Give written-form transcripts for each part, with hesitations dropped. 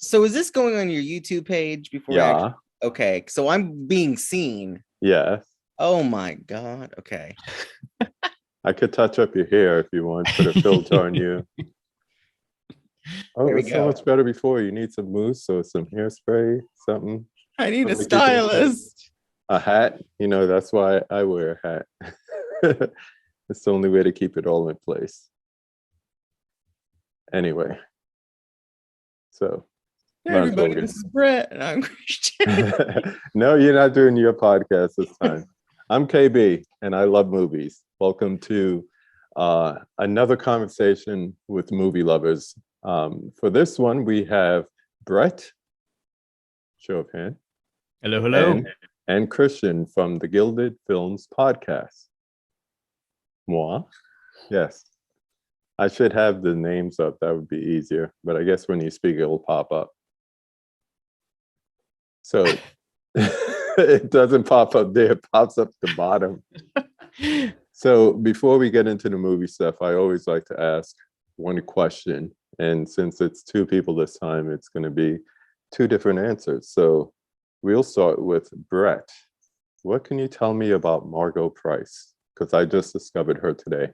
So is this going on your YouTube page before I actually? Yeah, Okay, so I'm being seen. yes. Oh my God. Okay. I could touch up your hair if you want, put a filter on you. Oh, There it we was so much go. better before. You need some mousse or some hairspray, something. I need a Something to keep it in place. stylist. A hat, that's why I wear a hat. It's the only way to keep it all in place. Anyway, so Hey, might as well everybody, get. this is Brett, and I'm Christian. No, you're not doing your podcast this time. I'm KB, and I love movies. Welcome to another conversation with movie lovers. For this one, we have Brett, show of hand, Hello, hello. and Christian from the Gilded Films podcast. Moi? Yes. I should have the names up. That would be easier. But I guess when you speak, it will pop up. So it doesn't pop up there. It pops up the bottom. So before we get into the movie stuff, I always like to ask one question. And since it's two people this time, it's going to be two different answers. So we'll start with Brett. What can you tell me about Margot Price? Because I just discovered her today.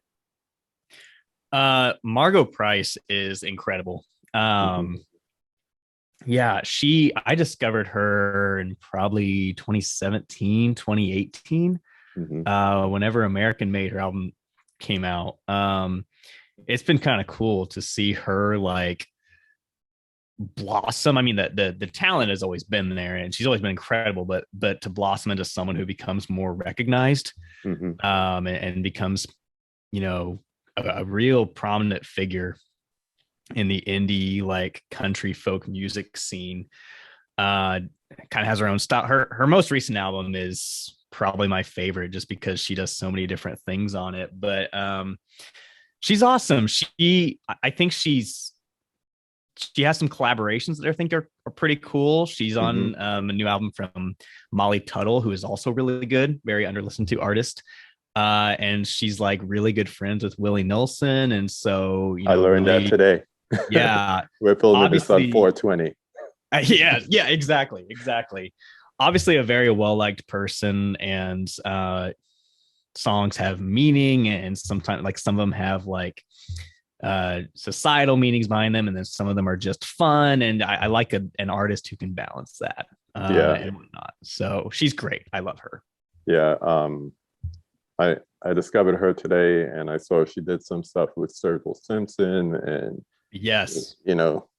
Margot Price is incredible. Mhm. Yeah, I discovered her in probably 2017, 2018, Mhm. whenever American Made her album came out. It's been kind of cool to see her like blossom. I mean, the talent has always been there and she's always been incredible, but to blossom into someone who becomes more recognized, Mhm. and becomes, you know, a real prominent figure in the indie like country folk music scene. Kind of has her own style. Her most recent album is probably my favorite just because she does so many different things on it. But she's awesome. I think she has some collaborations that I think are pretty cool. She's Mhm. on a new album from Molly Tuttle, who is also really good, very under listened to artist. And she's like really good friends with Willie Nelson. And so, I learned that really, today. yeah, We're filming this on obviously, 420. yeah, exactly. Obviously, a very well liked person, and songs have meaning, and sometimes, like, some of them have like societal meanings behind them, and then some of them are just fun. And I like an artist who can balance that Yeah. and whatnot. So she's great. I love her. Yeah. I discovered her today and I saw she did some stuff with Circle Simpson and Yes.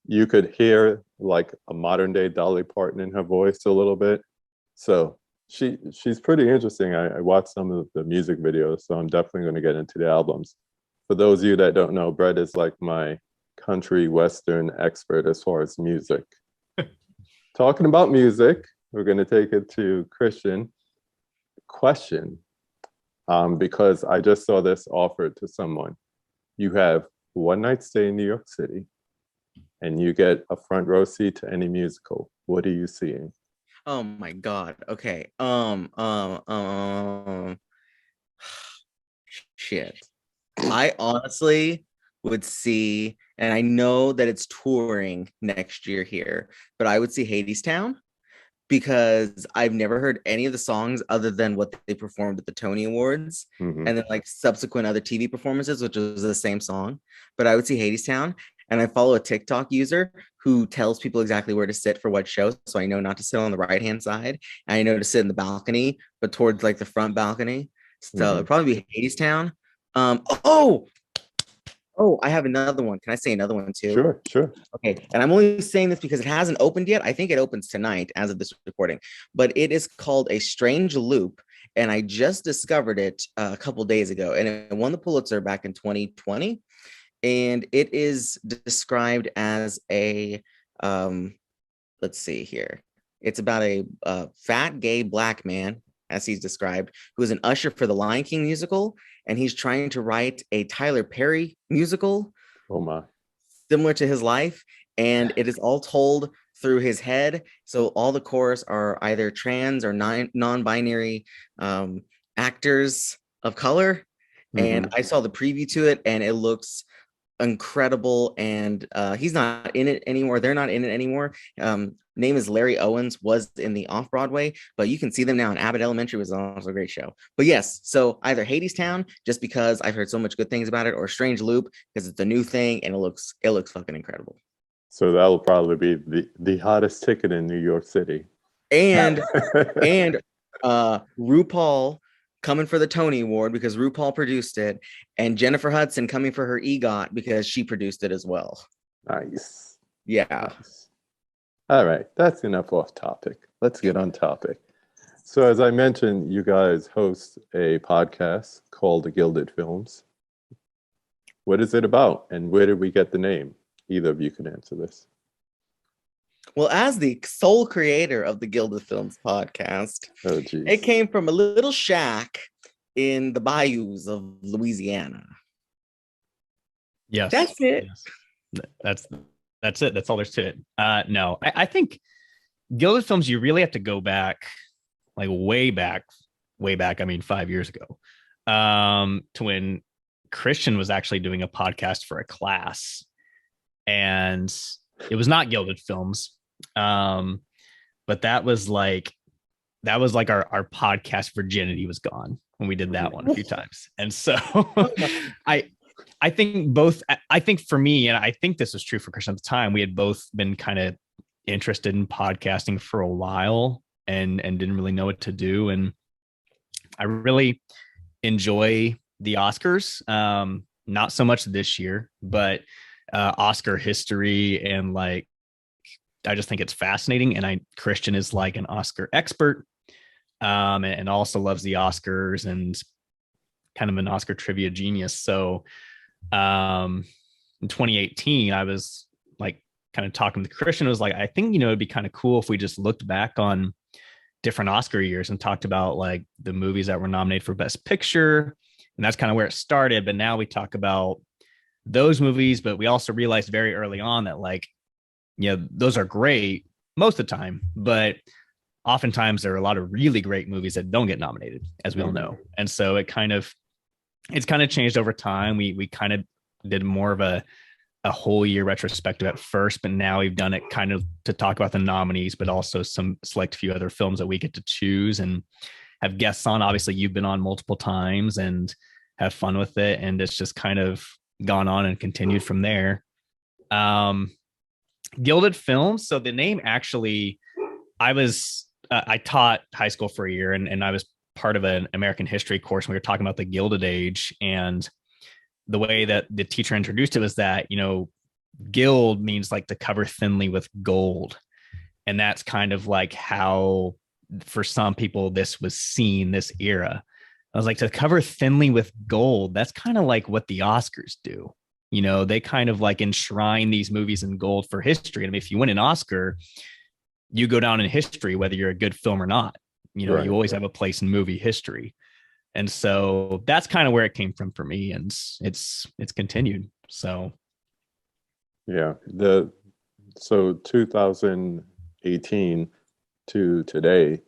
you could hear like a modern day Dolly Parton in her voice a little bit. So she's pretty interesting. I watched some of the music videos, so I'm definitely going to get into the albums. For those of you that don't know, Brett is like my country western expert as far as music. Talking about music, we're going to take it to Christian. Question, because I just saw this offered to someone. You have one night stay in New York City and you get a front row seat to any musical. What are you seeing? Oh my God. Okay. Shit. I honestly would see, and I know that it's touring next year here, but I would see Hadestown because I've never heard any of the songs other than what they performed at the Tony Awards Mm-hmm. and then like subsequent other TV performances, which was the same song. But I would see Hadestown, and I follow a TikTok user who tells people exactly where to sit for what show. So I know not to sit on the right hand side, and I know to sit in the balcony, but towards like the front balcony. So Mm-hmm. it'd probably be Hadestown. Oh, I have another one. Can I say another one too? Sure, sure. Okay, and I'm only saying this because it hasn't opened yet. I think it opens tonight as of this recording, but it is called A Strange Loop, and I just discovered it a couple days ago, and it won the Pulitzer back in 2020, and it is described as a let's see here. It's about a fat gay black man, as he's described, who is an usher for the Lion King musical, and he's trying to write a Tyler Perry musical Oh my. similar to his life, and it is all told through his head. So all the chorus are either trans or non-binary actors of color. Mm-hmm. And I saw the preview to it, and it looks incredible, and he's not in it anymore. They're not in it anymore. Name is Larry Owens, was in the Off-Broadway, but you can see them now in Abbott Elementary, was also a great show. But yes, so either Hadestown, just because I've heard so much good things about it, or Strange Loop, because it's a new thing and it looks fucking incredible. So that'll probably be the hottest ticket in New York City. And RuPaul coming for the Tony Award because RuPaul produced it, and Jennifer Hudson coming for her EGOT because she produced it as well. Nice. Yeah. Nice. All right, that's enough off topic. Let's get on topic. So as I mentioned, you guys host a podcast called The Gilded Films. What is it about, and where did we get the name? Either of you can answer this. Well, as the sole creator of the Gilded Films podcast, it came from a little shack in the bayous of Louisiana. Yes. That's it. Yes. That's it. That's all there's to it. No, I think Gilded Films, you really have to go back, like way back. I mean, 5 years ago, to when Christian was actually doing a podcast for a class, and it was not Gilded Films, but that was like our podcast virginity was gone when we did that one a few times, and so I think for me, and I think this was true for Christian at the time, we had both been kind of interested in podcasting for a while and didn't really know what to do. And I really enjoy the Oscars. Not so much this year, but Oscar history, and like, I just think it's fascinating. And Christian is like an Oscar expert, and also loves the Oscars and kind of an Oscar trivia genius. So in 2018, I was like kind of talking to Christian, was like, I think, it'd be kind of cool if we just looked back on different Oscar years and talked about like the movies that were nominated for Best Picture. And that's kind of where it started. But now we talk about those movies, but we also realized very early on that, like, those are great most of the time, but oftentimes there are a lot of really great movies that don't get nominated, as we all know. And so it's kind of changed over time. We kind of did more of a whole year retrospective at first, but now we've done it kind of to talk about the nominees, but also some select few other films that we get to choose and have guests on. Obviously, you've been on multiple times and have fun with it, and it's just kind of gone on and continued from there. Gilded Films. So the name actually, I taught high school for a year, and I was part of an American history course. We were talking about the Gilded Age, and the way that the teacher introduced it was that, gild means like to cover thinly with gold. And that's kind of like how, for some people, this was seen, this era. I was like, to cover thinly with gold, that's kind of like what the Oscars do. They kind of like enshrine these movies in gold for history. I mean, if you win an Oscar, you go down in history, whether you're a good film or not. Right. You always have a place in movie history. And so that's kind of where it came from for me. And it's continued. So. Yeah. So 2018 to today,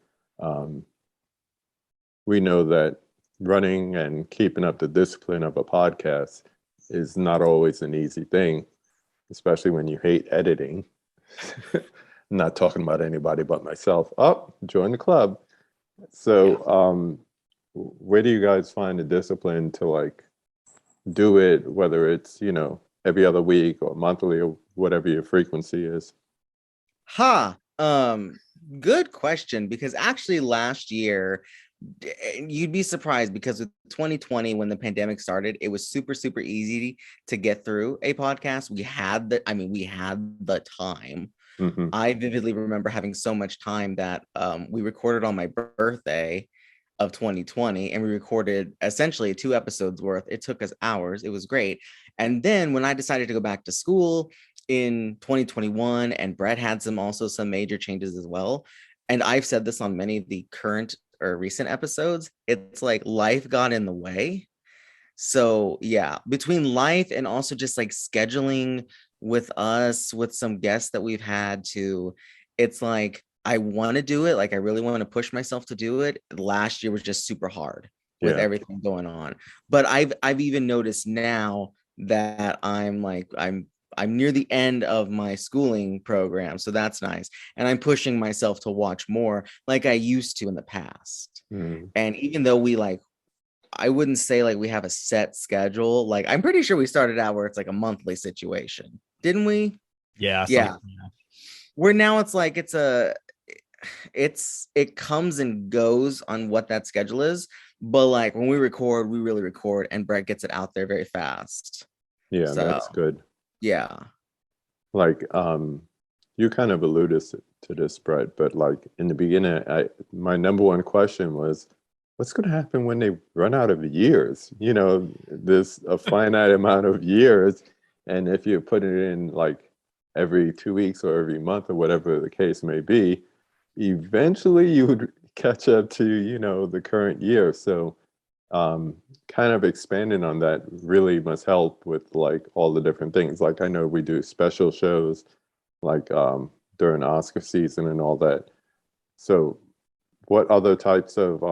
we know that running and keeping up the discipline of a podcast is not always an easy thing, especially when you hate editing. I'm not talking about anybody but myself. Oh, join the club. So where do you guys find the discipline to like do it, whether it's, every other week or monthly or whatever your frequency is? Good question, because actually last year, you'd be surprised, because with 2020, when the pandemic started, it was super, super easy to get through a podcast. We had the time. Mm-hmm. I vividly remember having so much time that we recorded on my birthday of 2020, and we recorded essentially 2 episodes worth. It took us hours. It was great. And then when I decided to go back to school in 2021, and Brett had some major changes as well, and I've said this on many of the current or recent episodes, it's like life got in the way. So yeah, between life and also just like scheduling with us, with some guests that we've had to, it's like, I want to do it. Like, I really want to push myself to do it. Last year was just super hard with everything going on. But I've even noticed now, that I'm near the end of my schooling program, so that's nice. And I'm pushing myself to watch more like I used to in the past. Mm. And even though I wouldn't say like we have a set schedule. Like I'm pretty sure we started out where it's like a monthly situation, didn't we? Yeah, Yeah. yeah. Where now it's like it comes and goes on what that schedule is. But like when we record, we really record, and Brett gets it out there very fast. Yeah, So that's good. yeah. Like, you kind of alluded to this, Brett, but like in the beginning, my number one question was, what's going to happen when they run out of years? You know, there's a finite amount of years, and if you put it in like every 2 weeks or every month or whatever the case may be, eventually you would catch up to, you know, the current year. So kind of expanding on that really must help with like all the different things. Like I know we do special shows like during Oscar season and all that. So what other types of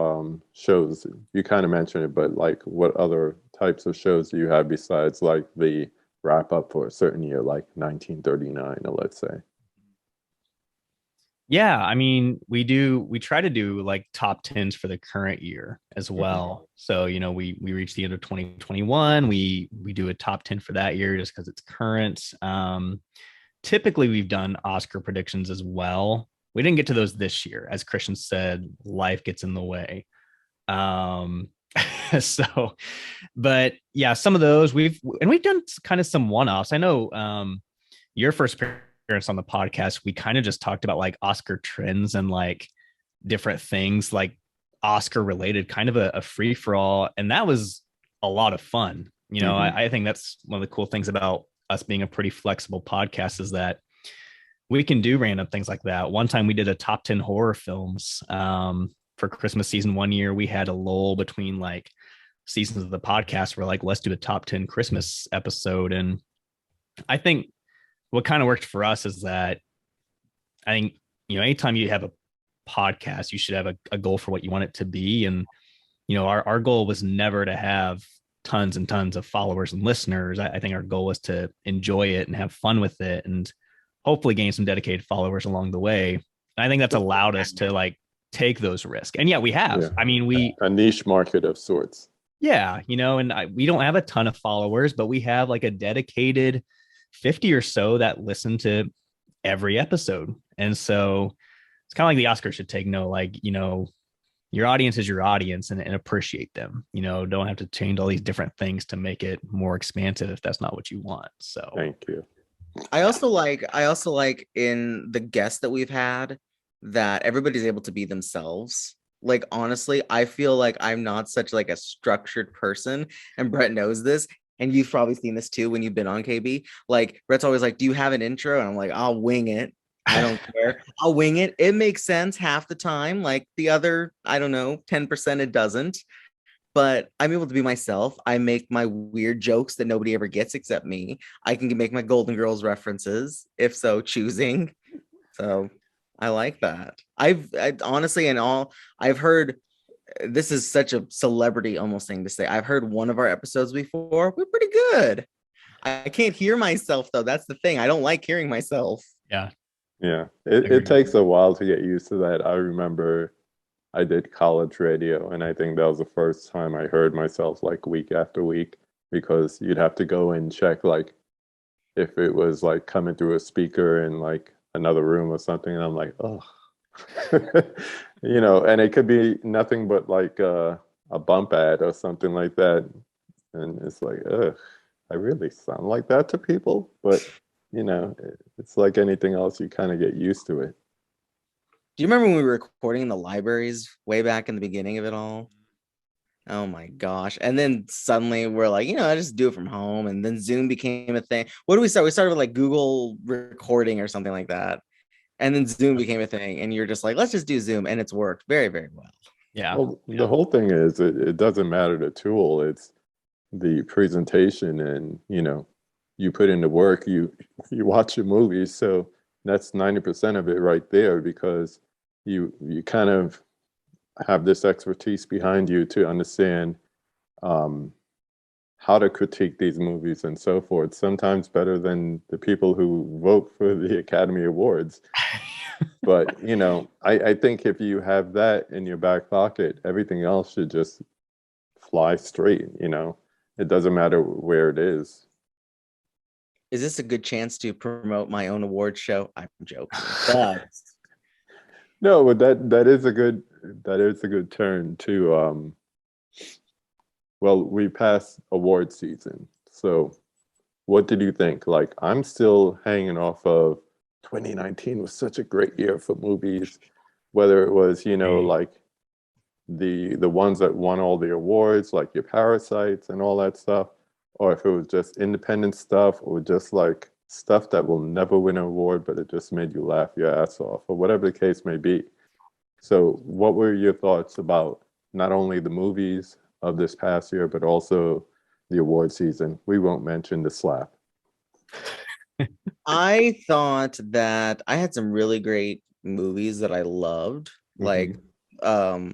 shows, you kind of mentioned it, but like what other types of shows do you have besides like the wrap up for a certain year, like 1939, or let's say? Yeah, I mean, we try to do like top 10s for the current year as well. So, you know, we reach the end of 2021, we do a top 10 for that year just because it's current. Typically we've done Oscar predictions as well. We didn't get to those this year. As Christian said, life gets in the way. Um so but yeah, some of those we've done kind of some one-offs. I know your first appearance on the podcast, we kind of just talked about like Oscar trends and like different things like Oscar related, kind of a free for all. And that was a lot of fun. You know, Mm-hmm. I think that's one of the cool things about us being a pretty flexible podcast is that we can do random things like that. One time we did a top 10 horror films for Christmas season. One year we had a lull between like seasons of the podcast. We're like, let's do a top 10 Christmas episode. And I think what kind of worked for us is that I think, you know, anytime you have a podcast, you should have a goal for what you want it to be. And, you know, our goal was never to have tons and tons of followers and listeners. I think our goal was to enjoy it and have fun with it and hopefully gain some dedicated followers along the way. And I think that's allowed us to like take those risks. And yeah, we have. Yeah. I mean, A niche market of sorts. yeah, you know, and we don't have a ton of followers, but we have like a dedicated 50 or so that listen to every episode. And so it's kind of like the Oscars should take note, like, you know, your audience is your audience and appreciate them. You know, don't have to change all these different things to make it more expansive if that's not what you want. So Thank you. I also like in the guests that we've had that everybody's able to be themselves. Like honestly, I feel like I'm not such like a structured person, and Brett knows this. And you've probably seen this too when you've been on KB. Like Brett's always like, "Do you have an intro?" And I'm like, "I'll wing it. I don't care. I'll wing it. It makes sense half the time. Like the other, I don't know, 10% it doesn't. But I'm able to be myself. I make my weird jokes that nobody ever gets except me. I can make my Golden Girls references if so choosing. So I like that. Honestly, and all I've heard, this is such a celebrity almost thing to say. I've heard one of our episodes before. We're pretty good. I can't hear myself though. That's the thing. I don't like hearing myself. yeah. Yeah, it takes a while to get used to that. I remember I did college radio, and I think that was the first time I heard myself like week after week because you'd have to go and check like if it was like coming through a speaker in like another room or something, and I'm like, oh, you know, and it could be nothing but like a bump ad or something like that, and it's like, ugh, I really sound like that to people, but you know, it's like anything else, you kind of get used to it. Do you remember when we were recording in the libraries way back in the beginning of it all? Oh my gosh. And then suddenly we're like, I just do it from home. And then Zoom became a thing. What did we start? We started with like Google recording or something like that. And then Zoom became a thing. And you're just like, let's just do Zoom. And it's worked very, very well. Yeah. Well, the whole thing is it doesn't matter the tool, it's the presentation, and you know, you put in the work, you watch your movies, so that's 90% of it right there because you kind of have this expertise behind you to understand how to critique these movies and so forth, sometimes better than the people who vote for the Academy Awards. But, I think if you have that in your back pocket, everything else should just fly straight. It doesn't matter where it is. Is this a good chance to promote my own award show? I'm joking, but No, but that is a good turn to well, we passed award season. So what did you think? Like, I'm still hanging off of 2019 was such a great year for movies, whether it was, like the ones that won all the awards, like your Parasites and all that stuff, or if it was just independent stuff, or just like stuff that will never win an award, but it just made you laugh your ass off, or whatever the case may be. So, what were your thoughts about not only the movies of this past year, but also the award season? We won't mention the slap. I thought that I had some really great movies that I loved. Like, I'll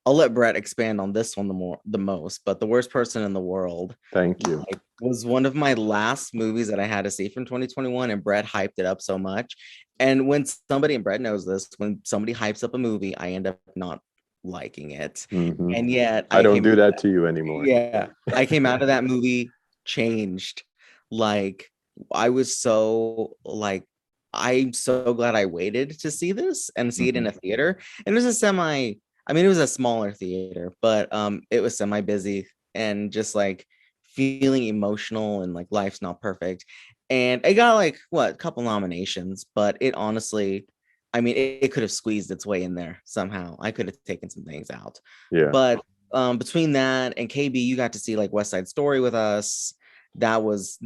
let Brett expand on this one the most, but The Worst Person in the World, Thank you. was one of my last movies that I had to see from 2021, and Brett hyped it up so much. And when somebody, and Brett knows this, when somebody hypes up a movie, I end up not liking it. And yet I don't do that to you anymore. Yeah, I came out of that movie changed. Like, I was so like, I'm so glad I waited to see this and see it in a theater. And it was it was a smaller theater, but it was semi busy and just like feeling emotional and like life's not perfect. And it got like a couple nominations, but it honestly, it could have squeezed its way in there somehow. I could have taken some things out. Yeah. But between that and KB, you got to see like West Side Story with us. That was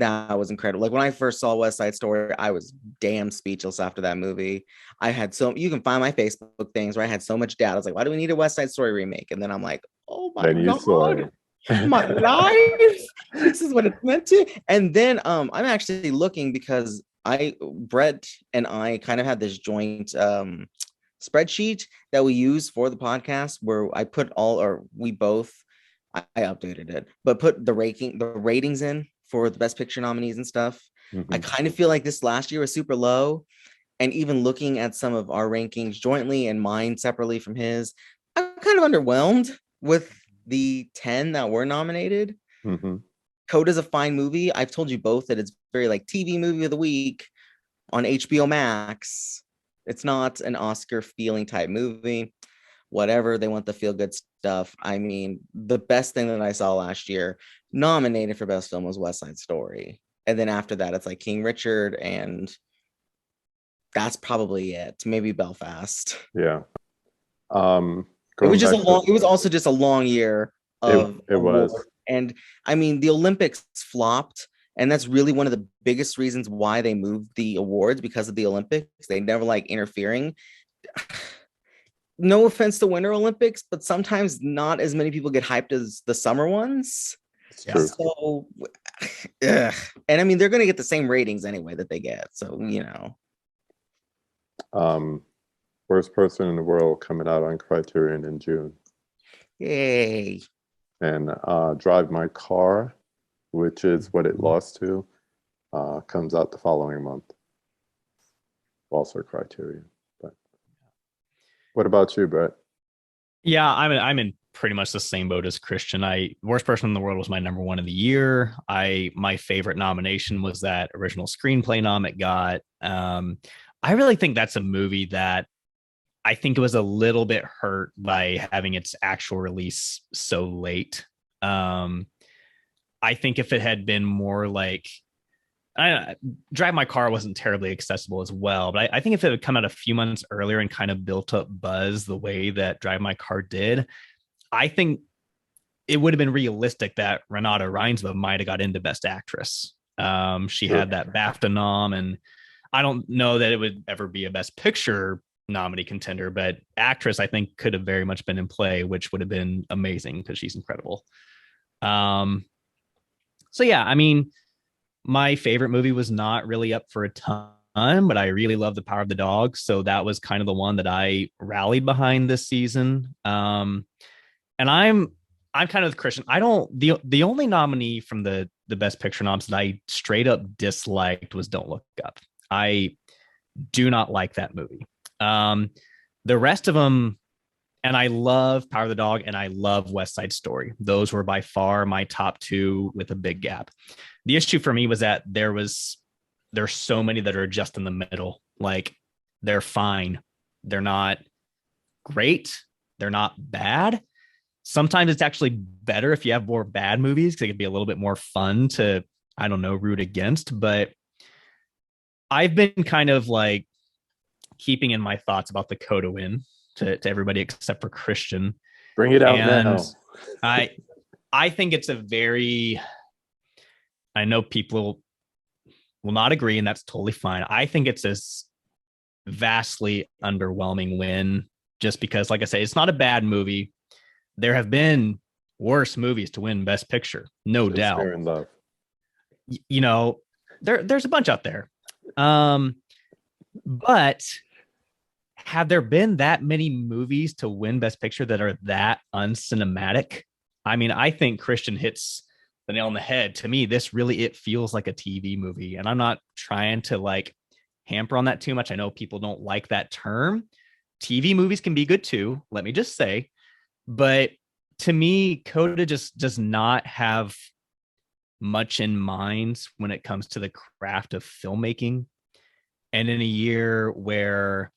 incredible. Like, when I first saw West Side Story, I was damn speechless after that movie. You can find my Facebook things where I had so much doubt. I was like, why do we need a West Side Story remake? And then I'm like, oh my God, my life. This is what it's meant to. And then I'm actually looking because Brett and I kind of had this joint spreadsheet that we use for the podcast where I put I updated it, but put the ratings in for the best picture nominees and stuff. I kind of feel like this last year was super low. And even looking at some of our rankings jointly and mine separately from his, I'm kind of underwhelmed with the 10 that were nominated. Code is a fine movie. I've told you both that it's very like TV movie of the week on HBO Max. It's not an Oscar feeling type movie. Whatever, they want the feel good stuff. The best thing that I saw last year nominated for best film was West Side Story. And then after that, it's like King Richard, and that's probably it. Maybe Belfast. Yeah. It was also just a long year of it was. And the Olympics flopped, and that's really one of the biggest reasons why they moved the awards, because of the Olympics. They never like interfering. No offense to Winter Olympics, but sometimes not as many people get hyped as the summer ones. It's true. So, ugh. And they're going to get the same ratings anyway that they get. So, Worst Person in the World coming out on Criterion in June. Yay. And Drive My Car, which is what it lost to, comes out the following month. Also Criterion. But what about you, Brett? Yeah, I'm in pretty much the same boat as Christian. Worst Person in the World was my number one of the year. My favorite nomination was that original screenplay nom it got. I really think that's a movie that I think it was a little bit hurt by having its actual release so late. I think if it had been more like, Drive My Car wasn't terribly accessible as well, but I think if it had come out a few months earlier and kind of built up buzz the way that Drive My Car did, I think it would have been realistic that Renata Reinsva might have got into Best Actress. She had that BAFTA nom, and I don't know that it would ever be a Best Picture nominee contender, but actress I think could have very much been in play, which would have been amazing because she's incredible. So yeah, my favorite movie was not really up for a ton, but I really love The Power of the Dog. So that was kind of the one that I rallied behind this season. And I'm I'm kind of with Christian. I don't the only nominee from the Best Picture noms that I straight up disliked was Don't Look Up. I do not like that movie. The rest of them, and I love Power of the Dog and I love West Side Story. Those were by far my top two with a big gap. The issue for me was that there's so many that are just in the middle. Like they're fine. They're not great. They're not bad. Sometimes it's actually better if you have more bad movies because it could be a little bit more fun to, I don't know, root against. But I've been kind of like keeping in my thoughts about the Coda win to everybody except for Christian. Bring it out And now. I think it's a very, I know people will not agree, and that's totally fine. I think it's a vastly underwhelming win just because, like I say, it's not a bad movie. There have been worse movies to win Best Picture, no doubt. Fair and Love. You know, there's a bunch out there. But have there been that many movies to win Best Picture that are that uncinematic? I mean, I think Christian hits the nail on the head. To me, it feels like a TV movie. And I'm not trying to like hamper on that too much. I know people don't like that term. TV movies can be good too, let me just say. But to me, Coda just does not have much in mind when it comes to the craft of filmmaking. And in a year where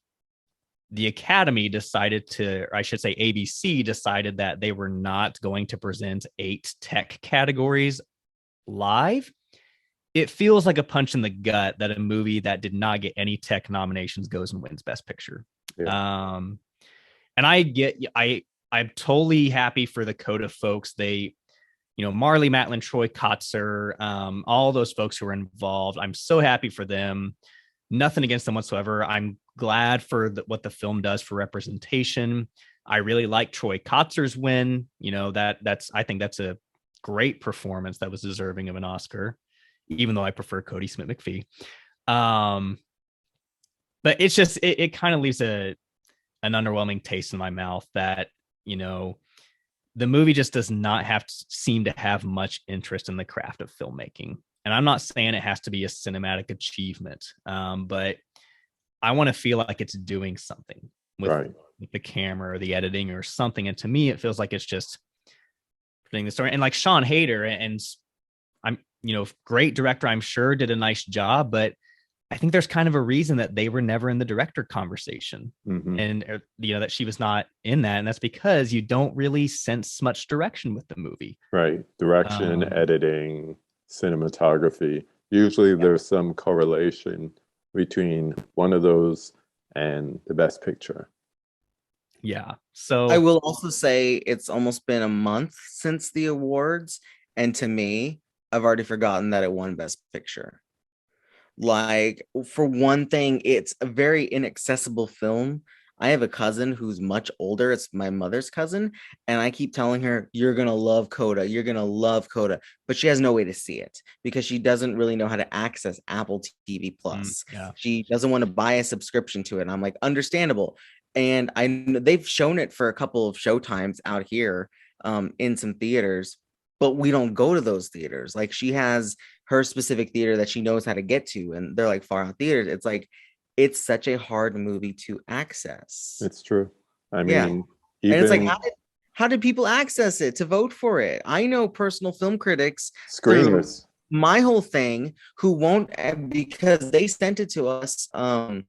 the Academy decided to, or I should say ABC decided that they were not going to present 8 tech categories live, it feels like a punch in the gut that a movie that did not get any tech nominations goes and wins Best Picture. Yeah. And I'm totally happy for the Coda folks. They, Marley Matlin, Troy Kotzer, all those folks who were involved. I'm so happy for them. Nothing against them whatsoever. I'm glad for what the film does for representation. I really like Troy Kotzer's win. I think that's a great performance that was deserving of an Oscar, even though I prefer Cody Smith-McPhee. But it's just, it kind of leaves an underwhelming taste in my mouth that, the movie just does not seem to have much interest in the craft of filmmaking. And I'm not saying it has to be a cinematic achievement, but I want to feel like it's doing something with the camera or the editing or something. And to me, it feels like it's just putting the story. And like Sean Hayter, and I'm, great director, I'm sure did a nice job, but I think there's kind of a reason that they were never in the director conversation, and that she was not in that, and that's because you don't really sense much direction with the movie. Right, direction, editing, cinematography. Usually, there's some correlation between one of those and the Best Picture. Yeah. So I will also say it's almost been a month since the awards, and to me, I've already forgotten that it won Best Picture. Like, for one thing, it's a very inaccessible film. I have a cousin who's much older. It's my mother's cousin. And I keep telling her, you're going to love Coda. You're going to love Coda. But she has no way to see it because she doesn't really know how to access Apple TV Plus. Yeah. She doesn't want to buy a subscription to it. And I'm like, understandable. And I know they've shown it for a couple of showtimes out here in some theaters, but we don't go to those theaters. Like, she has her specific theater that she knows how to get to, and they're like far out theaters. It's like, it's such a hard movie to access. It's true. I mean, and it's like, how did people access it to vote for it? I know personal film critics, screeners, my whole thing, who won't, because they sent it to us in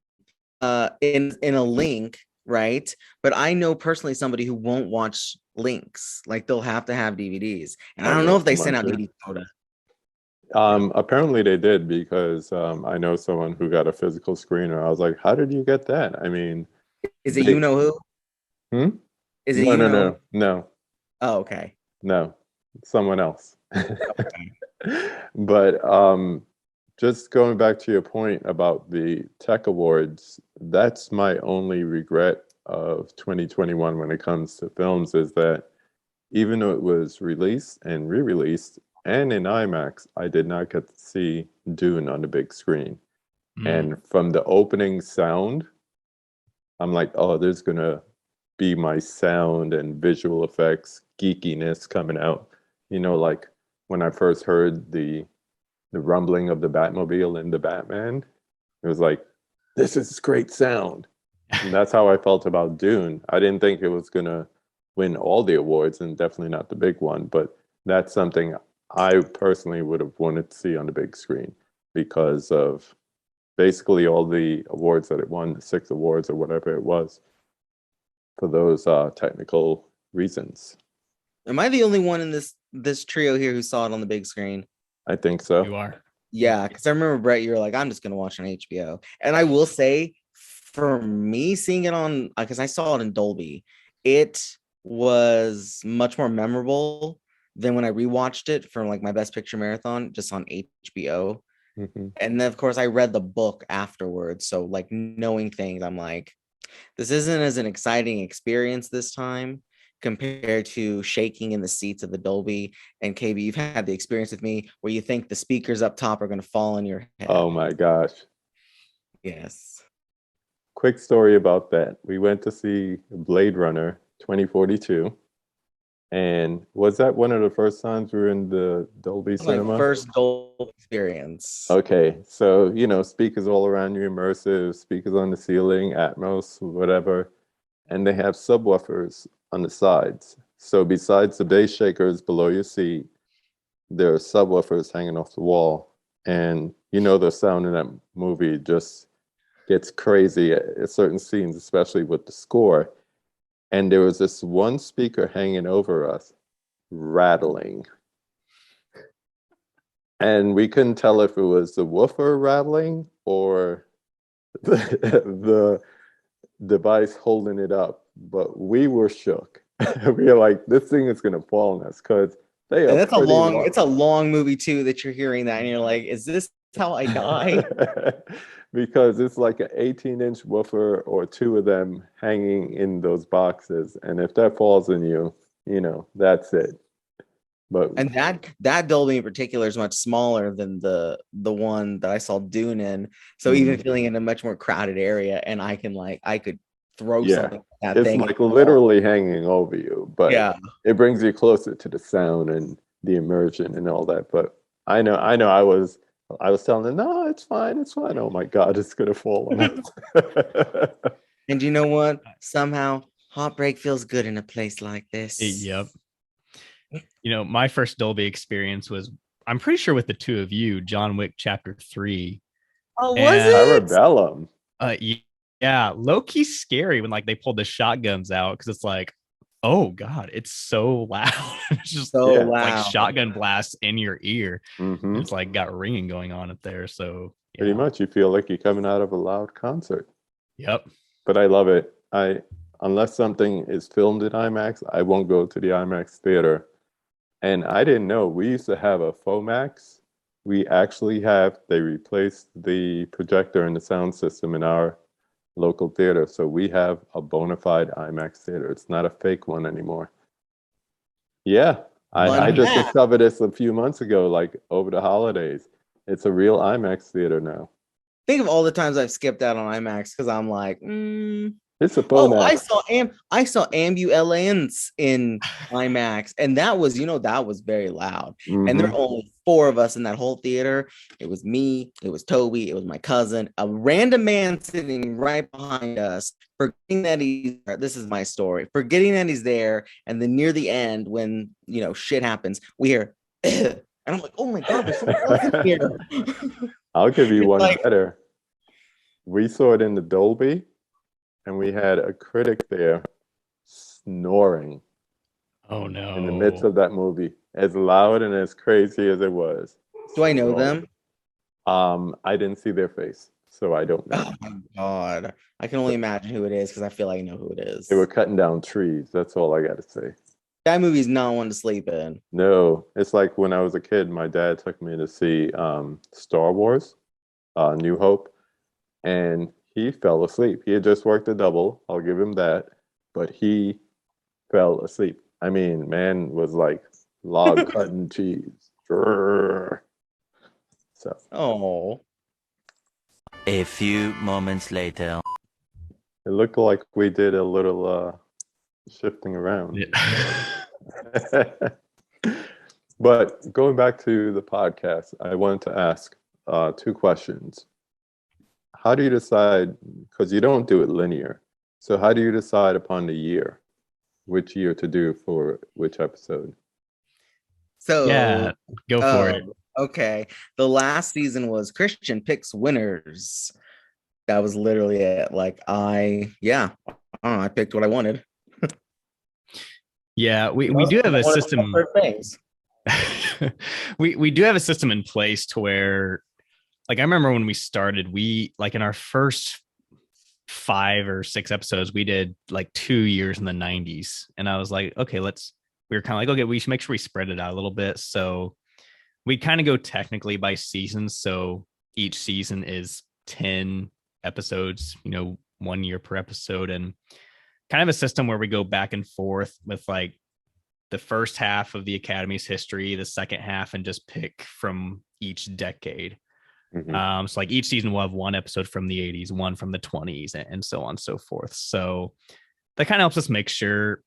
a link, right? But I know personally somebody who won't watch links. Like, they'll have to have DVDs, and I don't know if they sent out DVDs. Apparently they did, because I know someone who got a physical screener. I was like, how did you get that? I mean, is it who? Is it no. Oh, okay. No, someone else. But just going back to your point about the tech awards, that's my only regret of 2021 when it comes to films, is that even though it was released and re-released and in IMAX, I did not get to see Dune on the big screen. And from the opening sound, I'm like, oh, there's gonna be my sound and visual effects geekiness coming out. Like when I first heard the rumbling of the Batmobile in the Batman, it was like, this is great sound. And that's how I felt about Dune. I didn't think it was going to win all the awards, and definitely not the big one, but that's something I personally would have wanted to see on the big screen because of basically all the awards that it won, the 6 awards or whatever it was, for those technical reasons. Am I the only one in this trio here who saw it on the big screen? I think so. You are. Yeah, because I remember, Brett, you were like, I'm just gonna watch on HBO. And I will say, for me, seeing it on, because I saw it in Dolby, it was much more memorable than when I rewatched it from like my Best Picture marathon just on HBO. Mm-hmm. And then of course I read the book afterwards. So like knowing things, I'm like, this isn't as an exciting experience this time compared to shaking in the seats of the Dolby. And KB, you've had the experience with me where you think the speakers up top are going to fall on your head. Oh my gosh. Yes. Quick story about that. We went to see Blade Runner 2042. And was that one of the first times we were in the Dolby Cinema? My first Dolby experience. Okay, so speakers all around you, immersive, speakers on the ceiling, Atmos, whatever, and they have subwoofers on the sides. So besides the bass shakers below your seat, there are subwoofers hanging off the wall, and the sound in that movie just gets crazy at certain scenes, especially with the score. And there was this one speaker hanging over us, rattling. And we couldn't tell if it was the woofer rattling or the device holding it up. But we were shook. We were like, this thing is going to fall on us because they are. That's it's a long movie too that you're hearing that and you're like, is this how I die? Because it's like an 18-inch woofer or 2 of them hanging in those boxes. And if that falls on you, that's it. But and that Dolby in particular is much smaller than the one that I saw Dune in. So even feeling in a much more crowded area, and I could throw something at that it's thing. Like literally hanging over you, but yeah, it brings you closer to the sound and the immersion and all that. But I know I was telling them, no, it's fine. Oh my God, it's gonna fall on us. And you know what? Somehow heartbreak feels good in a place like this. Yep. My first Dolby experience was, I'm pretty sure with the two of you, John Wick Chapter 3. Oh, was it? Parabellum. Yeah, low-key scary when like they pulled the shotguns out, because it's like, oh God, it's so loud. It's just so loud. Like shotgun blasts in your ear. Mm-hmm. It's like got ringing going on up there. So pretty much you feel like you're coming out of a loud concert. Yep. But I love it. Unless something is filmed in IMAX, I won't go to the IMAX theater. And I didn't know, we used to have a FOMAX. They replaced the projector and the sound system in our local theater. So we have a bona fide IMAX theater. It's not a fake one anymore. Yeah. I just discovered this a few months ago, like over the holidays. It's a real IMAX theater now. Think of all the times I've skipped out on IMAX because I'm like, it's a FOMAX. I saw Ambulance in IMAX, and that was very loud. Mm-hmm. And there were only 4 of us in that whole theater. It was me, it was Toby, it was my cousin, a random man sitting right behind us, forgetting that this is my story, forgetting that he's there. And then near the end, when shit happens, we hear and I'm like, oh my God, there's someone else in here. I'll give you one better. We saw it in the Dolby, and we had a critic there snoring. Oh no! In the midst of that movie, as loud and as crazy as it was. Do I know them? I didn't see their face, so I don't know. Oh my God! I can only imagine who it is because I feel like I know who it is. They were cutting down trees. That's all I got to say. That movie's not one to sleep in. No, it's like when I was a kid, my dad took me to see Star Wars, New Hope, and he fell asleep. He had just worked a double. I'll give him that. But he fell asleep. I mean, man was like log cutting cheese. So. Oh. A few moments later. It looked like we did a little shifting around. Yeah. But going back to the podcast, I wanted to ask two questions. How do you decide, because you don't do it linear, so how do you decide upon the year, which year to do for which episode? So, Yeah, go for it. Okay. The last season was Christian picks winners. That was literally it. Like I don't know, I picked what I wanted. Yeah, we do have a system. Things. We do have a system in place to where, like, I remember when we started, we, like, in our first 5 or 6 episodes, we did like 2 years in the 90s. And I was like, okay, we were kind of like, okay, we should make sure we spread it out a little bit. So we kind of go technically by seasons. So each season is 10 episodes, 1 year per episode, and kind of a system where we go back and forth with like the first half of the Academy's history, the second half, and just pick from each decade. Mm-hmm. So like each season will have one episode from the 80s, one from the 20s, and so on and so forth. So that kind of helps us make sure,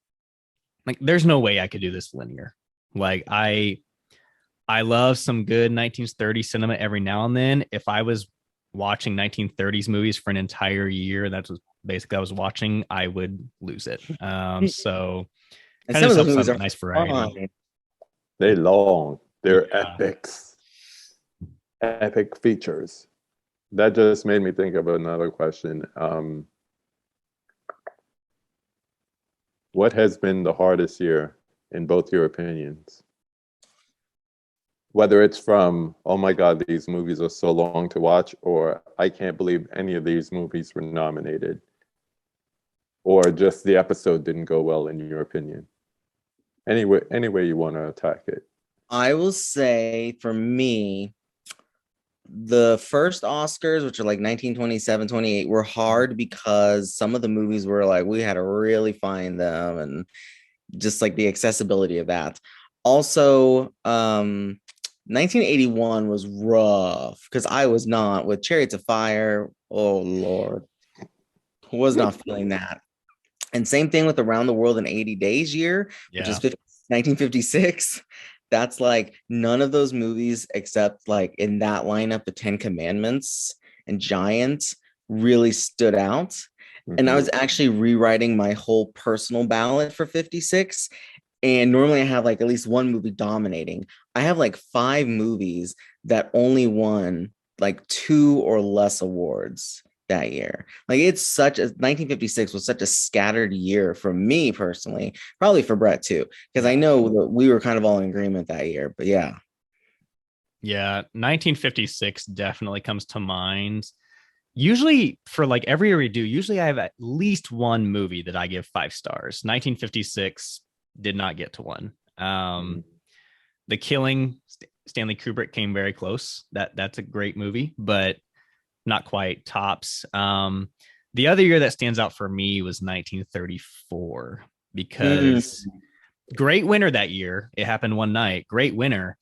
like, there's no way I could do this linear. Like I love some good 1930s cinema every now and then. If I was watching 1930s movies for an entire year, that's what basically I was watching, I would lose it. So and some of those movies are nice variety. fun. They're long. They're epics. Epic features. That just made me think of another question. What has been the hardest year in both your opinions? Whether it's from, oh my God, these movies are so long to watch, or I can't believe any of these movies were nominated, or just the episode didn't go well in your opinion. Any way you want to attack it. I will say for me, the first Oscars, which are like 1927, 28, were hard because some of the movies were like, we had to really find them, and just like the accessibility of that. Also, 1981 was rough because I was not with Chariots of Fire. Oh Lord, was not feeling that. And same thing with Around the World in 80 Days year, which is 1956. That's like none of those movies except like in that lineup, the 10 Commandments and Giants really stood out. Mm-hmm. And I was actually rewriting my whole personal ballot for 56. And normally I have like at least one movie dominating. I have like 5 movies that only won like 2 or less awards that year. Like it's such a 1956 was such a scattered year for me personally, probably for Brett too, because I know that we were kind of all in agreement that year. But yeah, 1956 definitely comes to mind. Usually for like every year we do, usually I have at least one movie that I give 5 stars. 1956 did not get to one. The Killing, Stanley Kubrick came very close. That's a great movie, but not quite tops. The other year that stands out for me was 1934 because great winner that year. It happened one night. Great winner.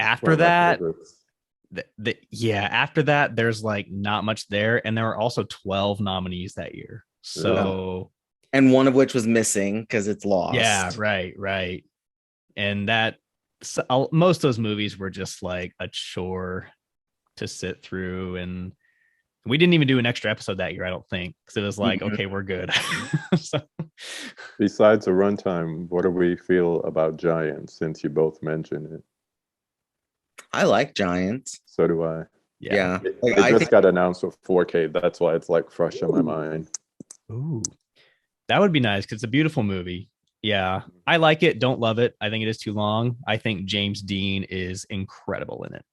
After that, after that, there's like not much there, and there were also 12 nominees that year. So, and one of which was missing because it's lost. Yeah, right. And most of those movies were just like a chore to sit through, and we didn't even do an extra episode that year, I don't think, because it was like, okay, we're good. So. Besides the runtime, what do we feel about Giants, since you both mentioned it? I like Giants. So do I. Yeah. It just got announced with 4K. That's why it's like fresh in my mind. Ooh, that would be nice because it's a beautiful movie. Yeah, I like it. Don't love it. I think it is too long. I think James Dean is incredible in it.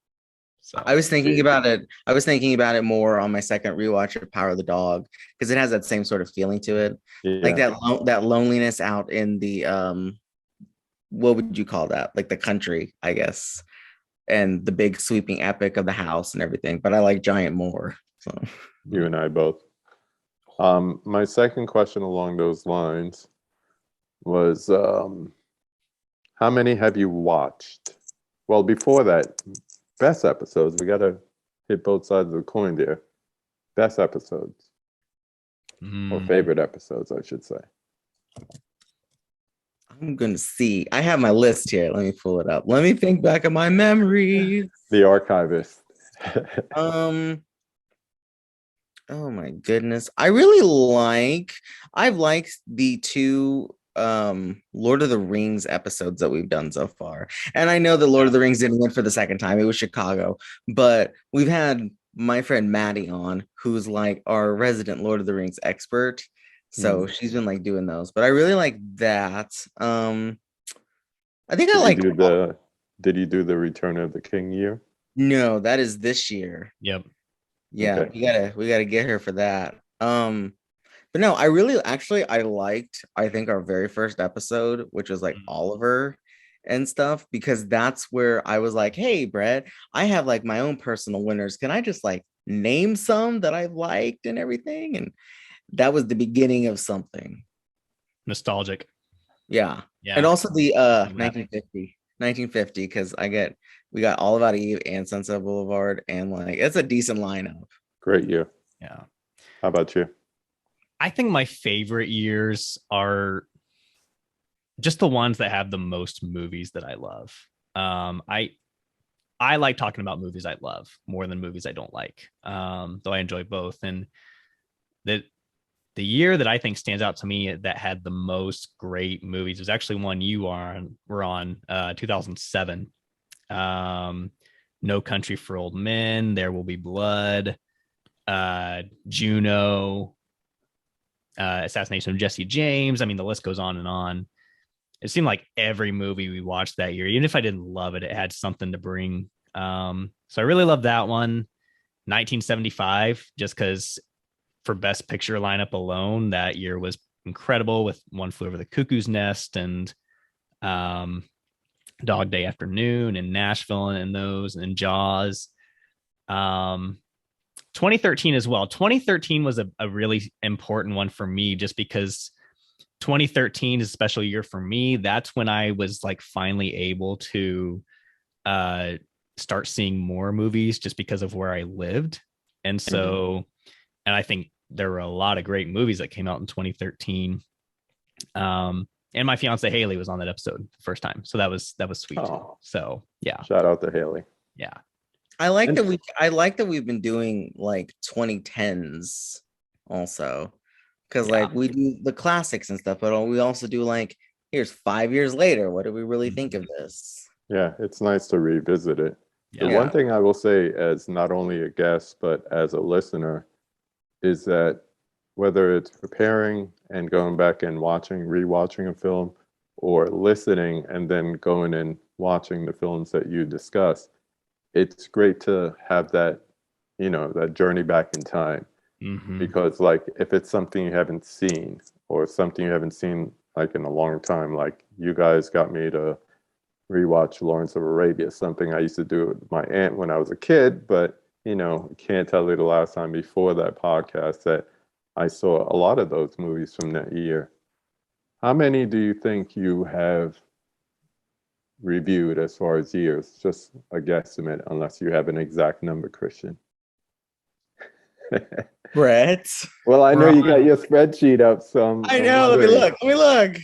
So I was thinking about it. I was thinking about it more on my second rewatch of Power of the Dog because it has that same sort of feeling to it, like that loneliness out in the what would you call that? Like the country, I guess, and the big sweeping epic of the house and everything. But I like Giant more. So you and I both. My second question along those lines was, how many have you watched? Well, before that. Best episodes. We got to hit both sides of the coin there. Best episodes. Or favorite episodes, I should say. I'm gonna see. I have my list here. Let me pull it up. Let me think back of my memories. The archivist. Um, oh my goodness. I've liked the two Lord of the Rings episodes that we've done so far. And I know that Lord of the Rings didn't win for the second time. It was Chicago, but we've had my friend Maddie on, who's like our resident Lord of the Rings expert. So she's been like doing those, but I really like that. I think I like Did you do the Return of the King year? no, that is this year. Yep. Yeah, Okay. we gotta get her for that. But no, I really actually I liked I think our very first episode, which was like Oliver and stuff, because that's where I was like, hey, Brett, I have like my own personal winners. Can I just like name some that I liked and everything? And that was the beginning of something. Nostalgic. Yeah. Yeah. And also the Like that. 1950, because we got All About Eve and Sunset Boulevard, and like it's a decent lineup. Great year. Yeah. How about you? I think my favorite years are just the ones that have the most movies that I love. I like talking about movies I love more than movies I don't like. Though I enjoy both. And the year that I think stands out to me that had the most great movies was actually one were on 2007. No Country for Old Men, There Will Be Blood, Juno, Assassination of Jesse James. I mean, the list goes on and on. It seemed like every movie we watched that year, even if I didn't love it, it had something to bring. So I really love that one. 1975, just because for Best Picture lineup alone, that year was incredible with One Flew Over the Cuckoo's Nest and Dog Day Afternoon and Nashville and those and Jaws. 2013 as well. 2013 was a really important one for me just because 2013 is a special year for me. That's when I was like finally able to start seeing more movies just because of where I lived. And so, and I think there were a lot of great movies that came out in 2013. And my fiance Haley was on that episode the first time. So that was sweet. Oh. So yeah. Shout out to Haley. Yeah. I like that we've been doing like 2010s also. Because like we do the classics and stuff, but we also do like, here's 5 years later. What do we really think of this? Yeah, it's nice to revisit it. Yeah. The one thing I will say as not only a guest, but as a listener, is that whether it's preparing and going back and rewatching a film, or listening and then going and watching the films that you discuss, it's great to have that, that journey back in time. Because like if it's something you haven't seen or something you haven't seen like in a long time, like you guys got me to rewatch Lawrence of Arabia, something I used to do with my aunt when I was a kid, but can't tell you the last time before that podcast that I saw a lot of those movies from that year. How many do you think you have reviewed as far as years? Just a guesstimate, unless you have an exact number, Christian. Brett. Well, I know you got your spreadsheet up, so I know. Let me look.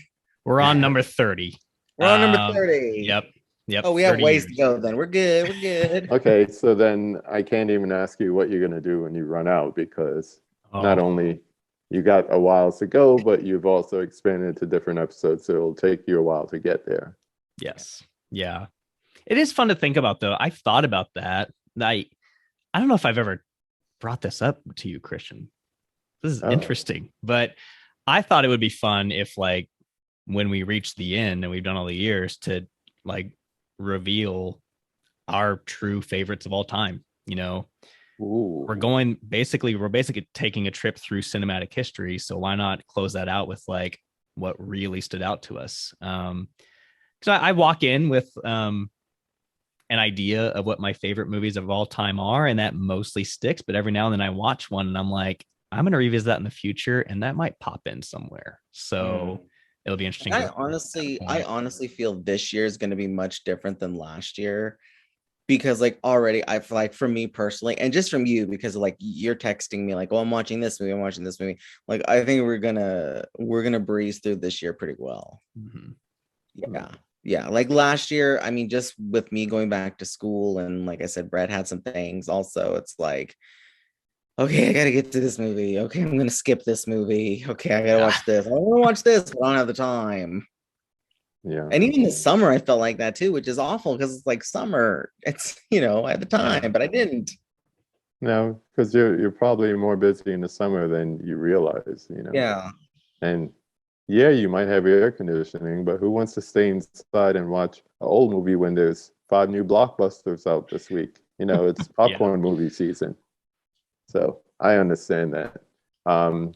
We're on number 30. We're on number 30. Yep. Oh, we have ways to go then. We're good. Okay, so then I can't even ask you what you're going to do when you run out, because not only you got a while to go, but you've also expanded to different episodes, so it'll take you a while to get there. Yes. Yeah. It is fun to think about, though. I thought about that. I don't know if I've ever brought this up to you, Christian. This is interesting, but I thought it would be fun if, like, when we reach the end and we've done all the years, to like reveal our true favorites of all time. We're basically taking a trip through cinematic history. So why not close that out with like what really stood out to us? So I walk in with an idea of what my favorite movies of all time are, and that mostly sticks. But every now and then I watch one and I'm like, I'm going to revisit that in the future, and that might pop in somewhere. So it'll be interesting. I honestly feel this year is going to be much different than last year, because like already I feel like, for me personally, and just from you, because like you're texting me like, oh, I'm watching this movie. Like I think we're gonna breeze through this year pretty well. Yeah. Like last year, I mean, just with me going back to school, and like I said, Brett had some things also. It's like, okay, I gotta get to this movie. Okay, I'm gonna skip this movie. Okay, I gotta watch this. I want to watch this, but I don't have the time. Yeah. And even this summer, I felt like that too, which is awful because it's like summer. It's, I had the time, but I didn't. No, because you're probably more busy in the summer than you realize, Yeah. And yeah, you might have air conditioning, but who wants to stay inside and watch an old movie when there's 5 new blockbusters out this week? It's popcorn movie season. So I understand that.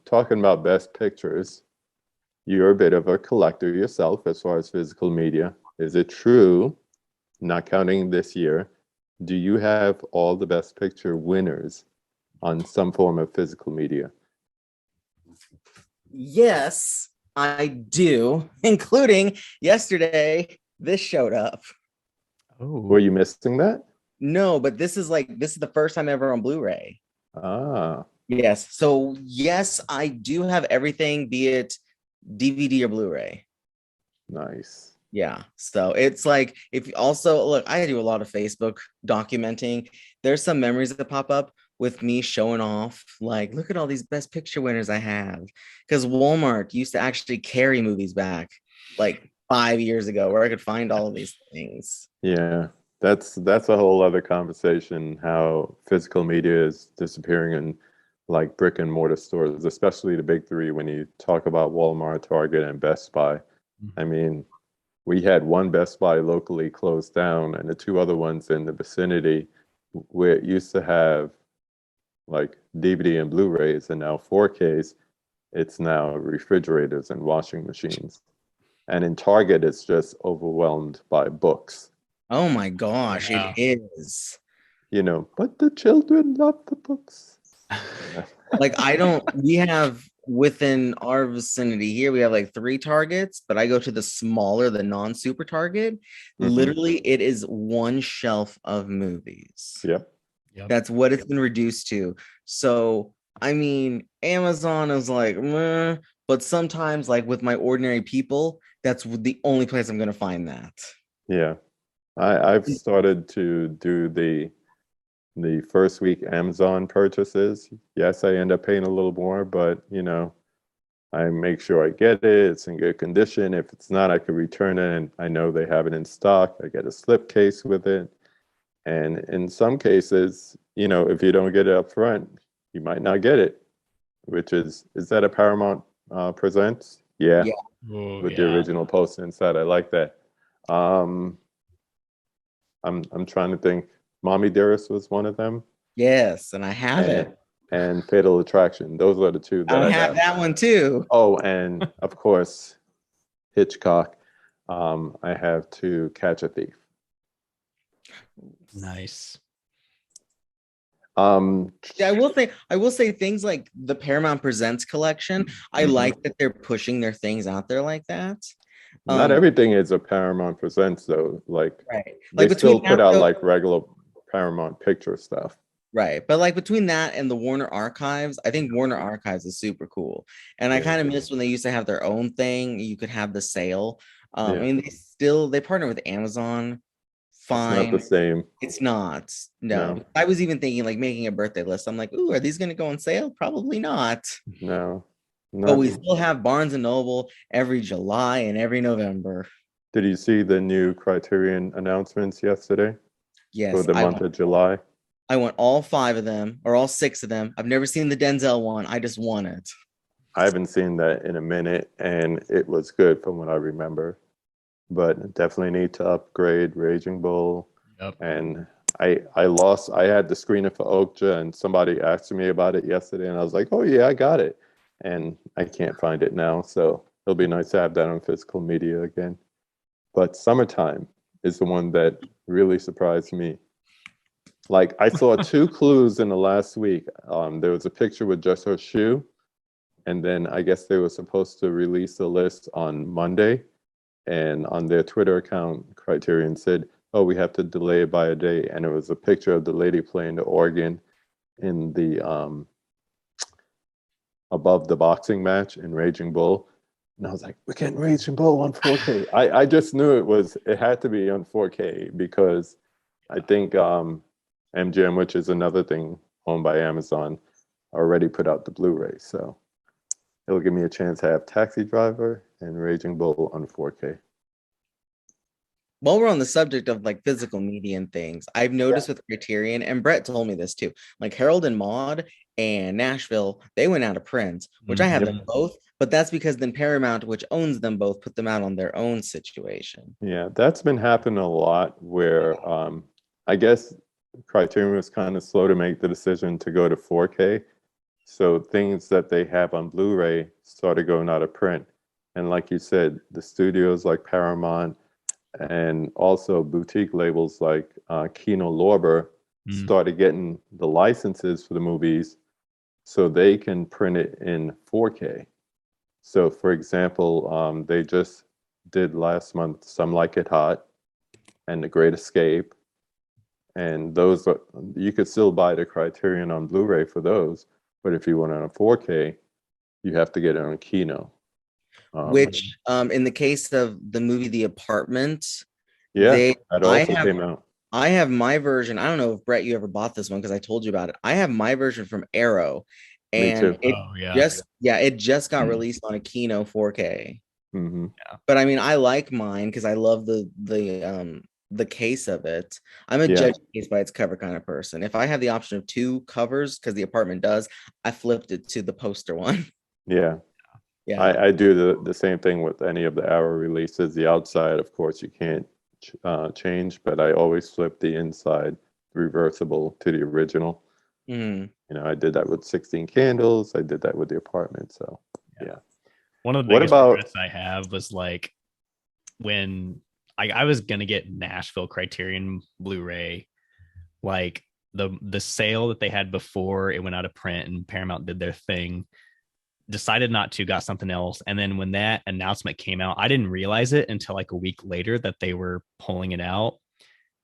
Talking about best pictures, you're a bit of a collector yourself as far as physical media. Is it true, not counting this year, do you have all the best picture winners on some form of physical media? Yes, I do, including yesterday. This showed up. Oh, Were you missing that? No, but this is the first time ever on Blu-ray. Ah, Yes. So yes, I do have everything, be it DVD or Blu-ray. nice. Yeah. So it's like, if you also look, I do a lot of Facebook documenting. There's some memories that pop up with me showing off, like, look at all these best picture winners I have. Because Walmart used to actually carry movies back like 5 years ago where I could find all of these things. Yeah, that's a whole other conversation, how physical media is disappearing in like brick and mortar stores, especially the big three when you talk about Walmart, Target, and Best Buy. I mean, we had one Best Buy locally closed down, and the 2 other ones in the vicinity where it used to have like DVD and Blu-rays and now 4Ks, it's now refrigerators and washing machines. And in Target, it's just overwhelmed by books. Oh my gosh, Yeah. it is. But the children love the books. Like, we have within our vicinity here, we have like 3 Targets, but I go to the smaller, the non-super Target. Literally, it is one shelf of movies. Yep. That's what it's been reduced to. So, I mean, Amazon is like, meh, but sometimes, like with my ordinary people, that's the only place I'm going to find that. Yeah. I've started to do the first week Amazon purchases. Yes, I end up paying a little more, but I make sure I get it. It's in good condition. If it's not, I can return it, and I know they have it in stock. I get a slipcase with it. And in some cases, if you don't get it up front, you might not get it, which is that a Paramount Presents? Yeah, Yeah. with the original poster inside. I like that. I'm trying to think. Mommy Dearest was one of them. Yes, and I have it. And Fatal Attraction. Those are the 2 that I I have that one too. Oh, and of course, Hitchcock. I have To Catch a Thief. nice. Yeah, I will say things like the Paramount Presents collection. I like that they're pushing their things out there like that. Not everything is a Paramount Presents though. Like, right. They Like still between put out like regular Paramount Picture stuff. right. But like between that and the Warner Archives, I think Warner Archives is super cool. And I kind of miss when they used to have their own thing. You could have the sale. I mean, they partner with Amazon. Fine. It's not the same. It's not. No. I was even thinking like making a birthday list. I'm like, ooh, are these going to go on sale? Probably not. No. But we still have Barnes and Noble every July and every November. Did you see the new Criterion announcements yesterday? Yes. For the month of July? I want all 5 of them or all 6 of them. I've never seen the Denzel one. I just want it. I haven't seen that in a minute, and it was good from what I remember. But definitely need to upgrade Raging Bull. Yep. And I had the screener for Okja, and somebody asked me about it yesterday, and I was like, oh yeah, I got it. And I can't find it now, so it'll be nice to have that on physical media again. But Summertime is the one that really surprised me. Like, I saw 2 clues in the last week. There was a picture with just her shoe, and then I guess they were supposed to release the list on Monday. And on their Twitter account, Criterion said, oh, we have to delay it by a day. And it was a picture of the lady playing the organ in the above the boxing match in Raging Bull. And I was like, we're getting Raging Bull on 4K. I just knew it had to be on 4K because I think MGM, which is another thing owned by Amazon, already put out the Blu-ray. So it'll give me a chance to have Taxi Driver and Raging Bull on 4K. While we're on the subject of like physical media and things, I've noticed with Criterion, and Brett told me this too, like Harold and Maude and Nashville, they went out of print, which I have them both, but that's because then Paramount, which owns them both, put them out on their own situation. Yeah, that's been happening a lot where I guess Criterion was kind of slow to make the decision to go to 4K. So things that they have on Blu-ray started going out of print. And like you said, the studios like Paramount and also boutique labels like Kino Lorber started getting the licenses for the movies so they can print it in 4K. So for example, they just did last month Some Like It Hot and The Great Escape. And those are, you could still buy the Criterion on Blu-ray for those, but if you want it on 4K, you have to get it on Kino. Which, in the case of the movie The Apartment, that also came out. I have my version. I don't know if Brett, you ever bought this one because I told you about it. I have my version from Arrow, and it just got released on a Kino 4K. Mm-hmm. Yeah. But I mean, I like mine because I love the case of it. I'm a judge case by its cover kind of person. If I have the option of two covers, because The Apartment does, I flipped it to the poster one. Yeah. Yeah. I do the same thing with any of the Arrow releases. The outside, of course, you can't change, but I always flip the inside reversible to the original. Mm. You know, I did that with 16 Candles. I did that with The Apartment. So, yeah. One of the biggest regrets I have was like when I was going to get Nashville Criterion Blu-ray, like the sale that they had before it went out of print and Paramount did their thing, decided not to, got something else. And then when that announcement came out, I didn't realize it until like a week later that they were pulling it out.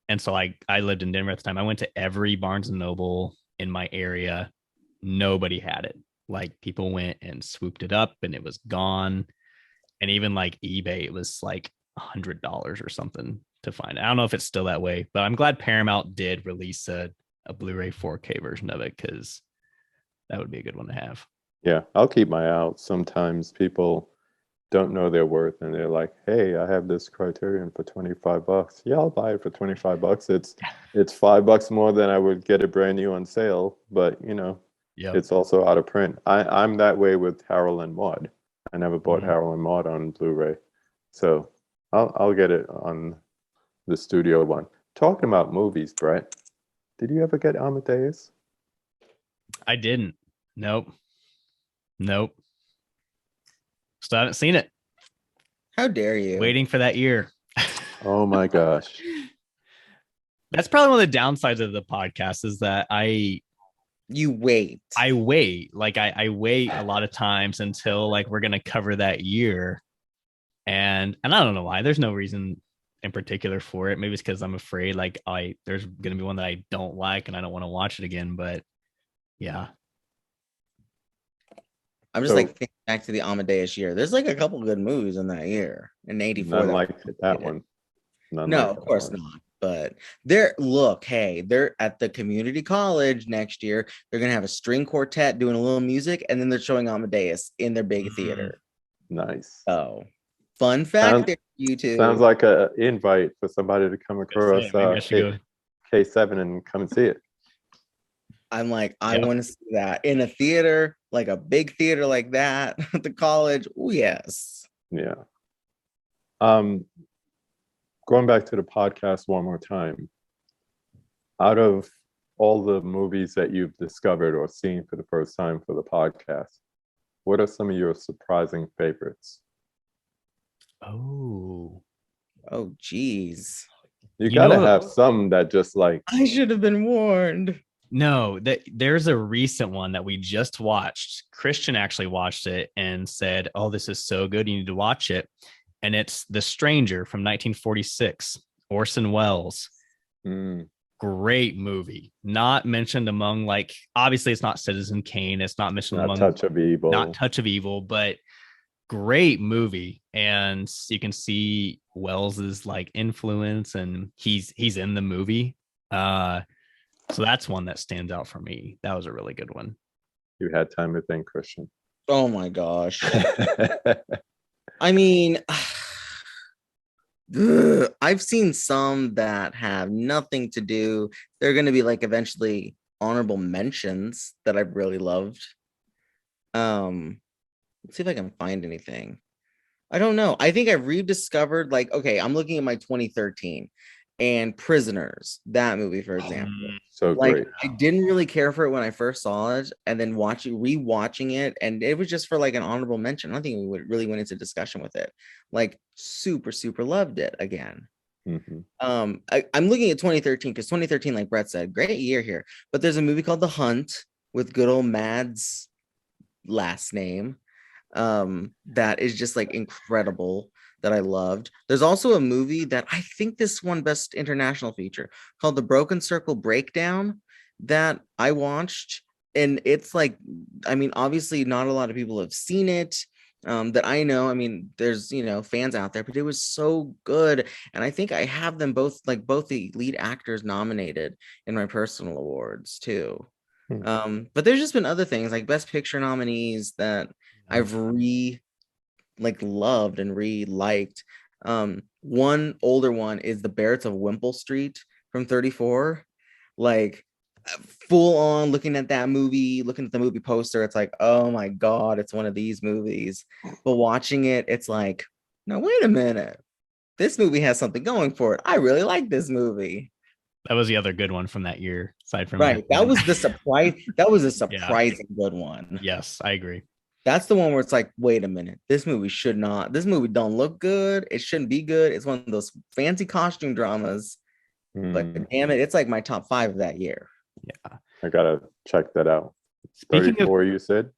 And so I lived in Denver at the time. I went to every Barnes and Noble in my area. Nobody had it. Like people went and swooped it up and it was gone. And even like eBay, it was like $100 or something to find. I don't know if it's still that way, but I'm glad Paramount did release a Blu-ray 4K version of it because that would be a good one to have. Yeah, I'll keep my eye out. Sometimes people don't know their worth and they're like, hey, I have this Criterion for $25. Yeah, I'll buy it for $25. It's $5 more than I would get it brand new on sale, but you know, it's also out of print. I'm that way with Harold and Maude. I never bought Harold and Maude on Blu-ray. So I'll get it on the studio one. Talking about movies, Brett, did you ever get Amadeus? I didn't. Nope. Still haven't seen it. How dare you? Waiting for that year. Oh my gosh. That's probably one of the downsides of the podcast is that you wait. I wait. Like I wait a lot of times until like we're gonna cover that year. And I don't know why. There's no reason in particular for it. Maybe it's because I'm afraid like there's gonna be one that I don't like and I don't want to watch it again. But yeah. I'm just like thinking back to the Amadeus year. There's like a couple good movies in that year. In '84. None like that one. No, of course not. But they're at the community college next year. They're gonna have a string quartet doing a little music, and then they're showing Amadeus in their big theater. Nice. Oh, fun fact there, YouTube. Sounds like an invite for somebody to come across K7 and come and see it. I'm like, I want to see that in a theater, like a big theater like that at the college. Oh, yes. Yeah. Going back to the podcast one more time, out of all the movies that you've discovered or seen for the first time for the podcast, what are some of your surprising favorites? Oh, geez. You gotta have some that just like... I should have been warned. No, there's a recent one that we just watched. Christian actually watched it and said, oh, this is so good. You need to watch it. And it's The Stranger from 1946, Orson Welles. Great movie. Not mentioned among like, obviously it's not Citizen Kane. It's not mentioned among Touch of Evil. Not Touch of Evil, but great movie, and you can see Wells's like influence, and he's in the movie. So that's one that stands out for me. That was a really good one. You had time to think, Christian. Oh my gosh. I mean, I've seen some that have nothing to do. They're going to be like eventually honorable mentions that I've really loved. Let's see if I can find anything. I don't know. I think I've rediscovered, like, okay, I'm looking at my 2013 and Prisoners, that movie, for example. So Like, great. I didn't really care for it when I first saw it, and then rewatching it, and it was just for like an honorable mention. I don't think we would really went into discussion with it. Like, super, super loved it again. Mhm. I'm looking at 2013 because 2013, like Brett said, great year here. But there's a movie called The Hunt with good old Mads last name that is just like incredible, that I loved. There's also a movie that I think this won Best International Feature called The Broken Circle Breakdown that I watched. And it's like, I mean, obviously not a lot of people have seen it that I know. I mean, there's, fans out there, but it was so good. And I think I have them both, like both the lead actors nominated in my personal awards too. But there's just been other things like Best Picture nominees that I've loved and liked. One older one is The Barretts of Wimple Street from 34. Like, full on looking at that movie, looking at the movie poster, it's like, oh my God, it's one of these movies. But watching it, it's like, no, wait a minute. This movie has something going for it. I really like this movie. That was the other good one from that year, aside from Right. That was the surprise. That was a Yeah. surprising good one. Yes, I agree. That's the one where it's like, wait a minute, this movie don't look good. It shouldn't be good. It's one of those fancy costume dramas. But damn it, it's like my top 5 of that year. Yeah. I gotta check that out. Speaking 34, you said?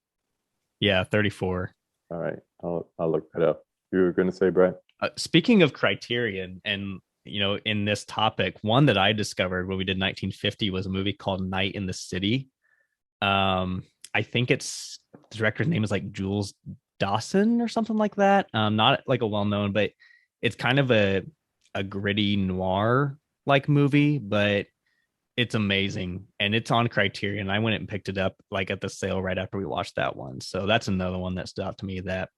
Yeah, 34. All right, I'll look that up. You were gonna say, Brett? Speaking of Criterion, and in this topic, one that I discovered when we did 1950 was a movie called Night in the City. I think the director's name is like Jules Dawson or something like that. Not like a well-known, but it's kind of a gritty noir like movie, but it's amazing, and it's on Criterion. I went and picked it up like at the sale right after we watched that one. So that's another one that stood out to me, that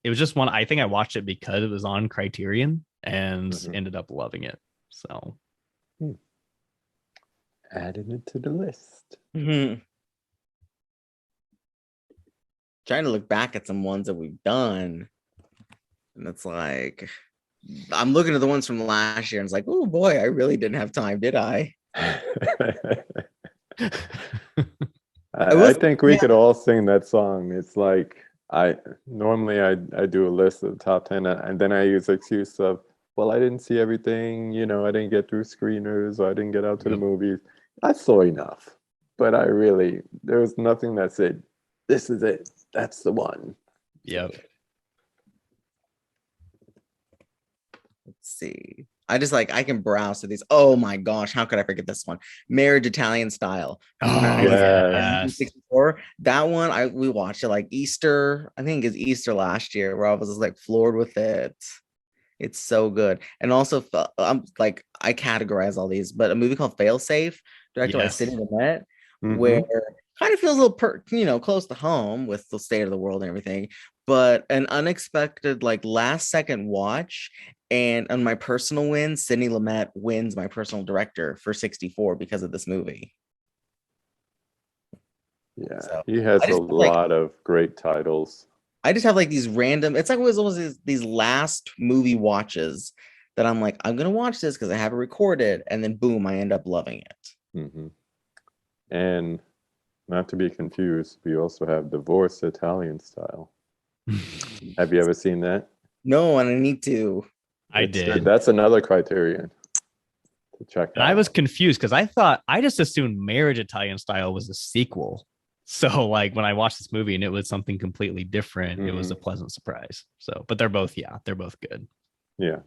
it was just one. I think I watched it because it was on Criterion and ended up loving it. So adding it to the list. Trying to look back at some ones that we've done, and it's like, I'm looking at the ones from last year and it's like, oh boy, I really didn't have time, did I? I think we could all sing that song. It's like, I normally do a list of the top 10, and then I use the excuse of, well, I didn't see everything, I didn't get through screeners, or I didn't get out to the movies. I saw enough, but there was nothing that said, this is it, that's the one. Yep. Let's see. I can browse to these. Oh my gosh, how could I forget this one? Marriage Italian Style. Oh, yeah. 64. That one, we watched it like Easter. I think it's Easter last year, where I was just like floored with it. It's so good. And also, I'm like, I categorize all these, but a movie called Failsafe, directed by Sidney Lumet, where kind of feels a little close to home with the state of the world and everything, but an unexpected like last second watch. And on my personal win, Sidney Lumet wins my personal director for 64 because of this movie. Yeah, so he has a lot of great titles. I just have like these random, it's like almost these last movie watches that I'm like, I'm going to watch this because I have it recorded. And then boom, I end up loving it. And not to be confused, we also have Divorce Italian Style. Have you ever seen that? No, and I need to. I did. That's another Criterion to check out. And I was confused because I just assumed Marriage Italian Style was a sequel. So like when I watched this movie and it was something completely different, it was a pleasant surprise. So, but they're both good. Yeah.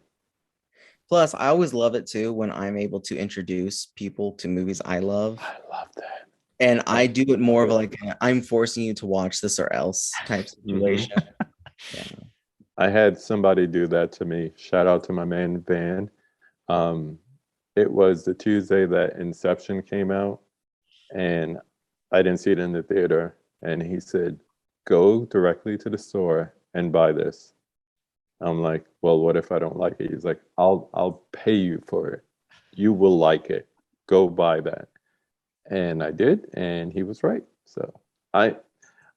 Plus, I always love it too when I'm able to introduce people to movies I love. I love that. And I do it more of like, I'm forcing you to watch this or else type situation. Yeah. I had somebody do that to me. Shout out to my man Van. Um, it was the Tuesday that Inception came out, and I didn't see it in the theater. And he said, "Go directly to the store and buy this." I'm like, "Well, what if I don't like it?" He's like, "I'll pay you for it. You will like it. Go buy that." And I did, and he was right. So I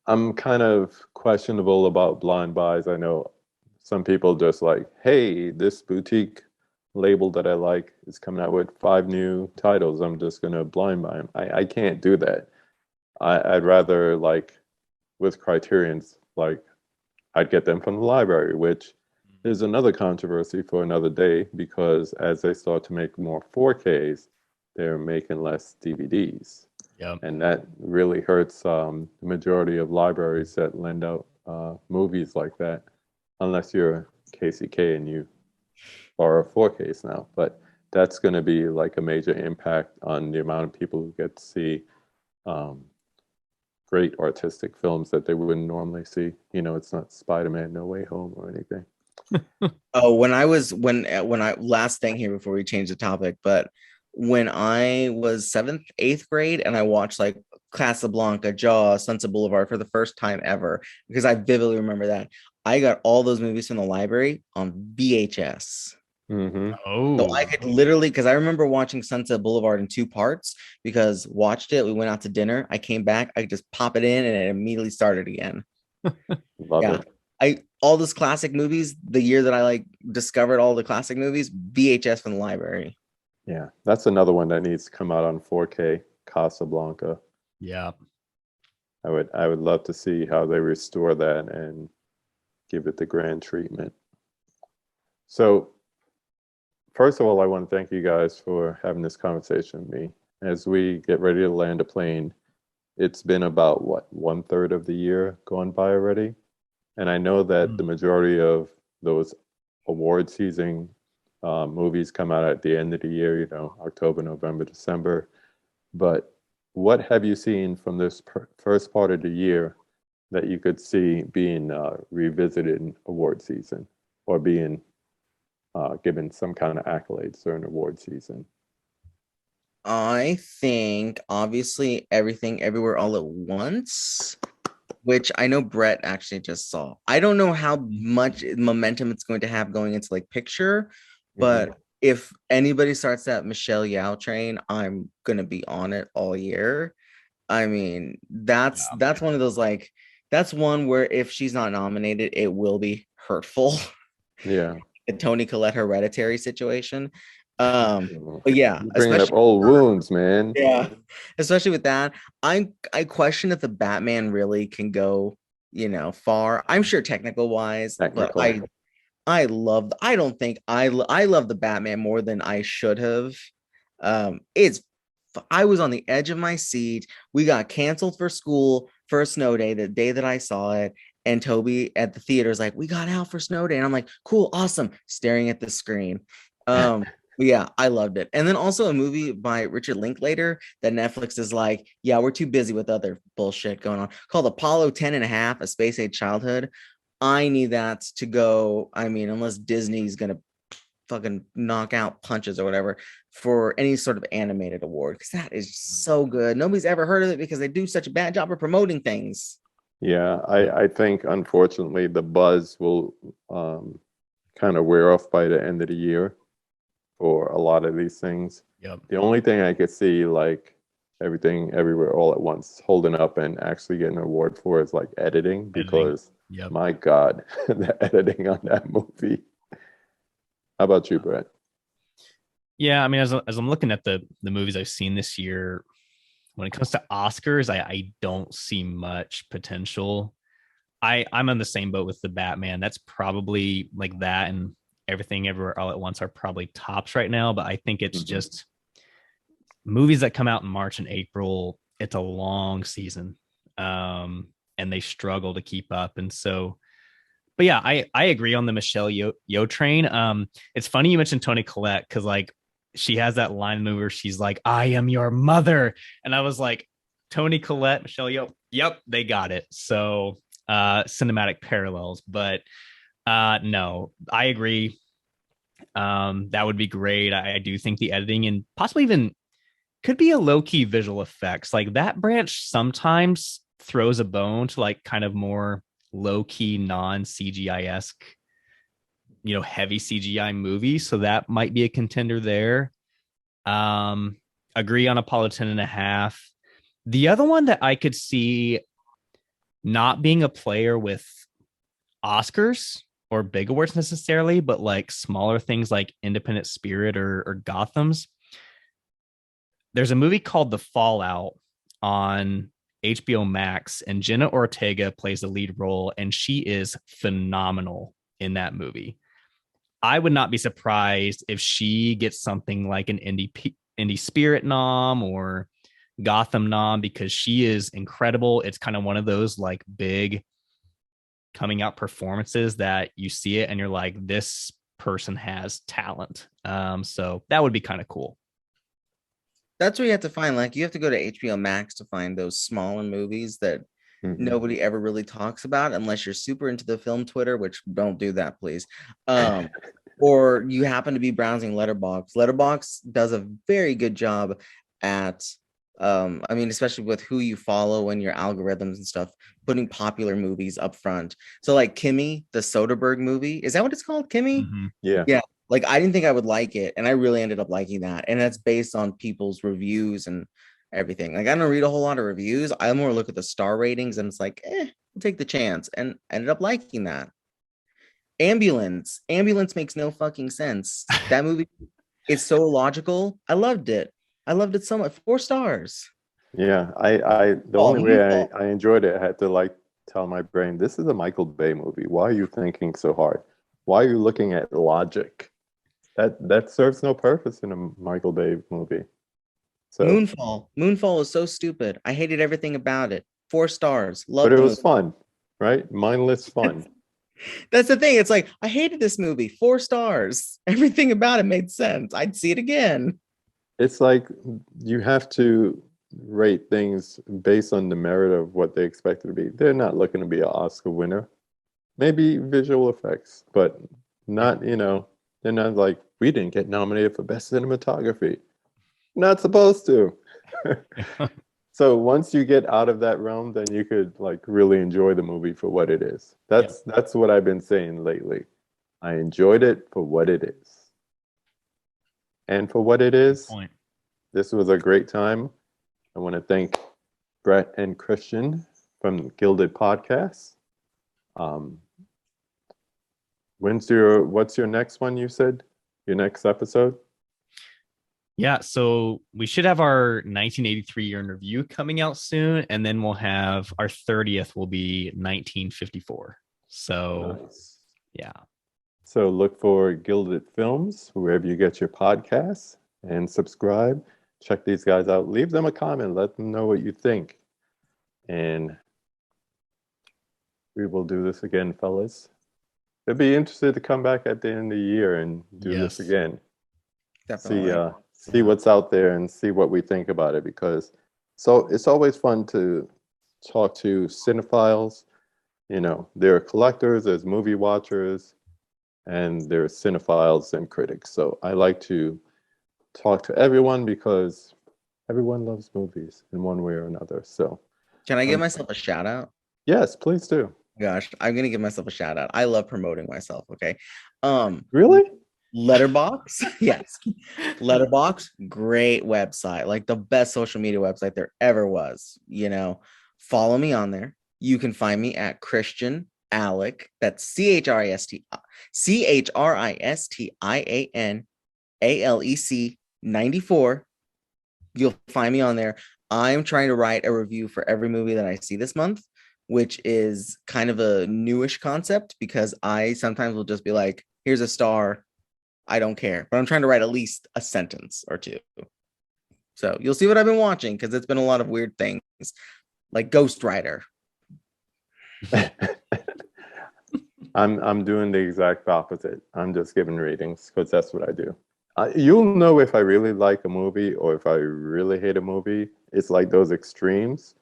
I'm kind of questionable about blind buys. I know some people just like, hey, this boutique label that I like is coming out with 5 new titles. I'm just gonna blind buy them. I can't do that. I'd rather like with Criterion's, like I'd get them from the library, which is another controversy for another day because as they start to make more 4Ks, they're making less DVDs. Yep. And that really hurts the majority of libraries that lend out movies like that, unless you're KCK and you borrow 4Ks now. But that's going to be like a major impact on the amount of people who get to see um, great artistic films that they wouldn't normally see. You know, it's not Spider-Man No Way Home or anything. Oh, when I last thing here before we change the topic, but when I was seventh, eighth grade, and I watched like Casablanca, Jaws, Sunset Boulevard for the first time ever, because I vividly remember that I got all those movies from the library on VHS. Mm-hmm. So Oh, I could literally, because I remember watching Sunset Boulevard in 2 parts, because watched it, we went out to dinner, I came back, I could just pop it in and it immediately started again. Love Yeah. it. I all those classic movies, the year that I like discovered all the classic movies, VHS from the library. Yeah, that's another one that needs to come out on 4K, Casablanca. yeah. I would love to see how they restore that and give it the grand treatment. So, first of all, I want to thank you guys for having this conversation with me. As we get ready to land a plane, it's been about what, 1/3 of the year gone by already? And I know that the majority of those award season movies come out at the end of the year, you know, October, November, December. But what have you seen from this first part of the year that you could see being revisited in award season or being given some kind of accolades during award season? I think obviously everything everywhere all at once, which I know Brett actually just saw. I don't know how much momentum it's going to have going into like picture, Mhm. but if anybody starts that Michelle Yao train, I'm gonna be on it all year. I mean, that's one of those like that's one where if she's not nominated, it will be hurtful. Yeah. The Tony Collette hereditary situation. Mhm. But yeah, You're bringing up especially old wounds, man. yeah, especially with that, I question if the Batman really can go, far. I'm sure technical wise, but Technical. I don't think I love the Batman more than I should have. It's I was on the edge of my seat. We got canceled for school for a snow day, the day that I saw it. And Toby at the theater is like, we got out for snow day. And I'm like, cool, awesome, staring at the screen. But yeah, I loved it. And then also a movie by Richard Linklater that Netflix is like, yeah, we're too busy with other bullshit going on, called Apollo 10 and a half, A Space Age Childhood. I need that to go. I mean, unless Disney's gonna fucking knock out punches or whatever for any sort of animated award, because that is so good. Nobody's ever heard of it because they do such a bad job of promoting things. Yeah, I think unfortunately the buzz will kind of wear off by the end of the year for a lot of these things. Yep. The only thing I could see like everything everywhere all at once holding up and actually getting an award for is like editing because Yep. my God, the editing on that movie. How about you, Brett? Yeah, I mean, as I'm looking at the movies I've seen this year, when it comes to Oscars, I don't see much potential. I'm on the same boat with the Batman. That's probably like that and Everything Everywhere All at Once are probably tops right now. But I think it's Mhm. just movies that come out in March and April. It's a long season, and they struggle to keep up. And so, but yeah, I agree on the Michelle Yeoh train. It's funny you mentioned Toni Collette because like she has that line in the movie where she's like, "I am your mother," and I was like, Toni Collette, Michelle Yeoh, yep, they got it. So cinematic parallels, but No, I agree. That would be great. I do think the editing and possibly even could be a low-key visual effects. Like that branch sometimes throws a bone to like kind of more low-key non-CGI-esque, heavy CGI movies. So that might be a contender there. Um, Agree on Apollo 10 and a half. The other one that I could see not being a player with Oscars or big awards necessarily, but like smaller things like Independent Spirit or Gotham's. There's a movie called The Fallout on HBO Max, and Jenna Ortega plays the lead role, and she is phenomenal in that movie. I would not be surprised if she gets something like an indie Spirit nom or Gotham nom, because she is incredible. It's kind of one of those like big coming out performances that you see it and you're like, this person has talent. So that would be kind of cool. That's what you have to find. Like you have to go to HBO Max to find those smaller movies that Mhm. nobody ever really talks about unless you're super into the film Twitter, which don't do that, please. Or you happen to be browsing Letterbox. Letterbox does a very good job at I mean, especially with who you follow and your algorithms and stuff, putting popular movies up front. So like Kimmy, the Soderbergh movie, is that what it's called? Kimmy? Mm-hmm. Yeah. Yeah. Like I didn't think I would like it, and I really ended up liking that. And that's based on people's reviews and everything. Like I don't read a whole lot of reviews. I more look at the star ratings, and it's like, I'll take the chance, and ended up liking that. Ambulance makes no fucking sense. That movie is so logical. I loved it. I loved it so much. 4 stars. Yeah. The Oh, only way Moonfall. I enjoyed it, I had to like tell my brain, this is a Michael Bay movie. Why are you thinking so hard? Why are you looking at logic? That serves no purpose in a Michael Bay movie. So, Moonfall is so stupid. I hated everything about it. 4 stars. but Love it the was movie. fun, right? Mindless fun. That's the thing. It's like I hated this movie. 4 stars. Everything about it made sense. I'd see it again. It's like you have to rate things based on the merit of what they expect it to be. They're not looking to be an Oscar winner. Maybe visual effects, but not, they're not like, we didn't get nominated for best cinematography. Not supposed to. So once you get out of that realm, then you could like really enjoy the movie for what it is. That's what I've been saying lately. I enjoyed it for what it is. And for what it is, Point. this was a great time. I want to thank Brett and Christian from Gilded Podcast. What's your next one, you said? Your next episode? Yeah, so we should have our 1983 year in review coming out soon, and then we'll have our 30th will be 1954. So Nice. yeah. So look for Gilded Films wherever you get your podcasts and subscribe. Check these guys out. Leave them a comment. Let them know what you think. And we will do this again, fellas. I'd be interested to come back at the end of the year and do this Yes. again. Definitely. See what's out there and see what we think about it, because it's always fun to talk to cinephiles. There are collectors, there's movie watchers, and there's cinephiles and critics. So I like to talk to everyone because everyone loves movies in one way or another. So Can I give myself a shout out? yes, please do. Gosh, I'm gonna give myself a shout out. I love promoting myself. Okay. Really? Letterbox. Yes. Letterbox, great website, like the best social media website there ever was. Follow me on there. You can find me at Christian Alec. That's CHRISTIANALEC 94. You'll find me on there. I'm trying to write a review for every movie that I see this month, which is kind of a newish concept because I sometimes will just be like, here's a star. I don't care, but I'm trying to write at least a sentence or two. So you'll see what I've been watching because it's been a lot of weird things like Ghost Rider. I'm doing the exact opposite. I'm just giving ratings because that's what I do. You'll know if I really like a movie or if I really hate a movie. It's like those extremes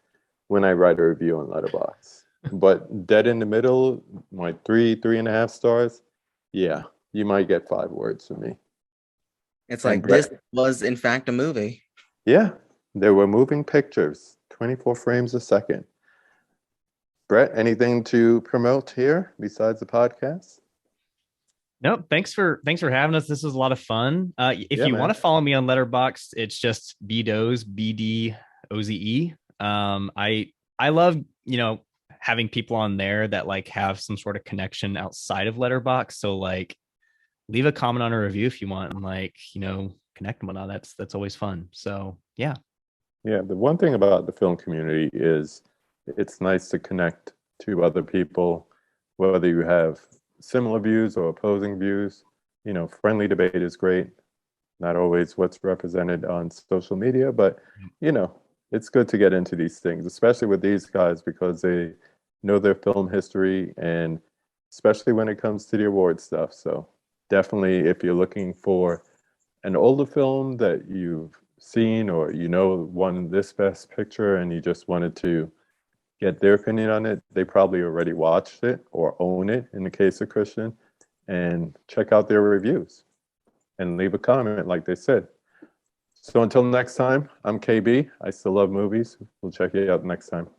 when I write a review on Letterboxd. But dead in the middle, like 3.5 stars. Yeah, you might get 5 words from me. It's And like Brett, this was in fact a movie. yeah, there were moving pictures, 24 frames a second. Brett, anything to promote here besides the podcast? Nope. Thanks for having us. This was a lot of fun. If Yeah, you want man. to follow me on Letterboxd, it's just bdoze, BDOZE. I love, having people on there that like have some sort of connection outside of Letterboxd. So like leave a comment on a review if you want and like, connect and whatnot. That's always fun. So yeah. Yeah, the one thing about the film community is it's nice to connect to other people, whether you have similar views or opposing views. Friendly debate is great. Not always what's represented on social media, but you know, it's good to get into these things, especially with these guys because they know their film history and especially when it comes to the award stuff. So definitely if you're looking for an older film that you've seen or won this best picture and you just wanted to get their opinion on it, they probably already watched it or own it in the case of Christian, and check out their reviews and leave a comment like they said. So until next time, I'm KB. I still love movies. We'll check you out next time.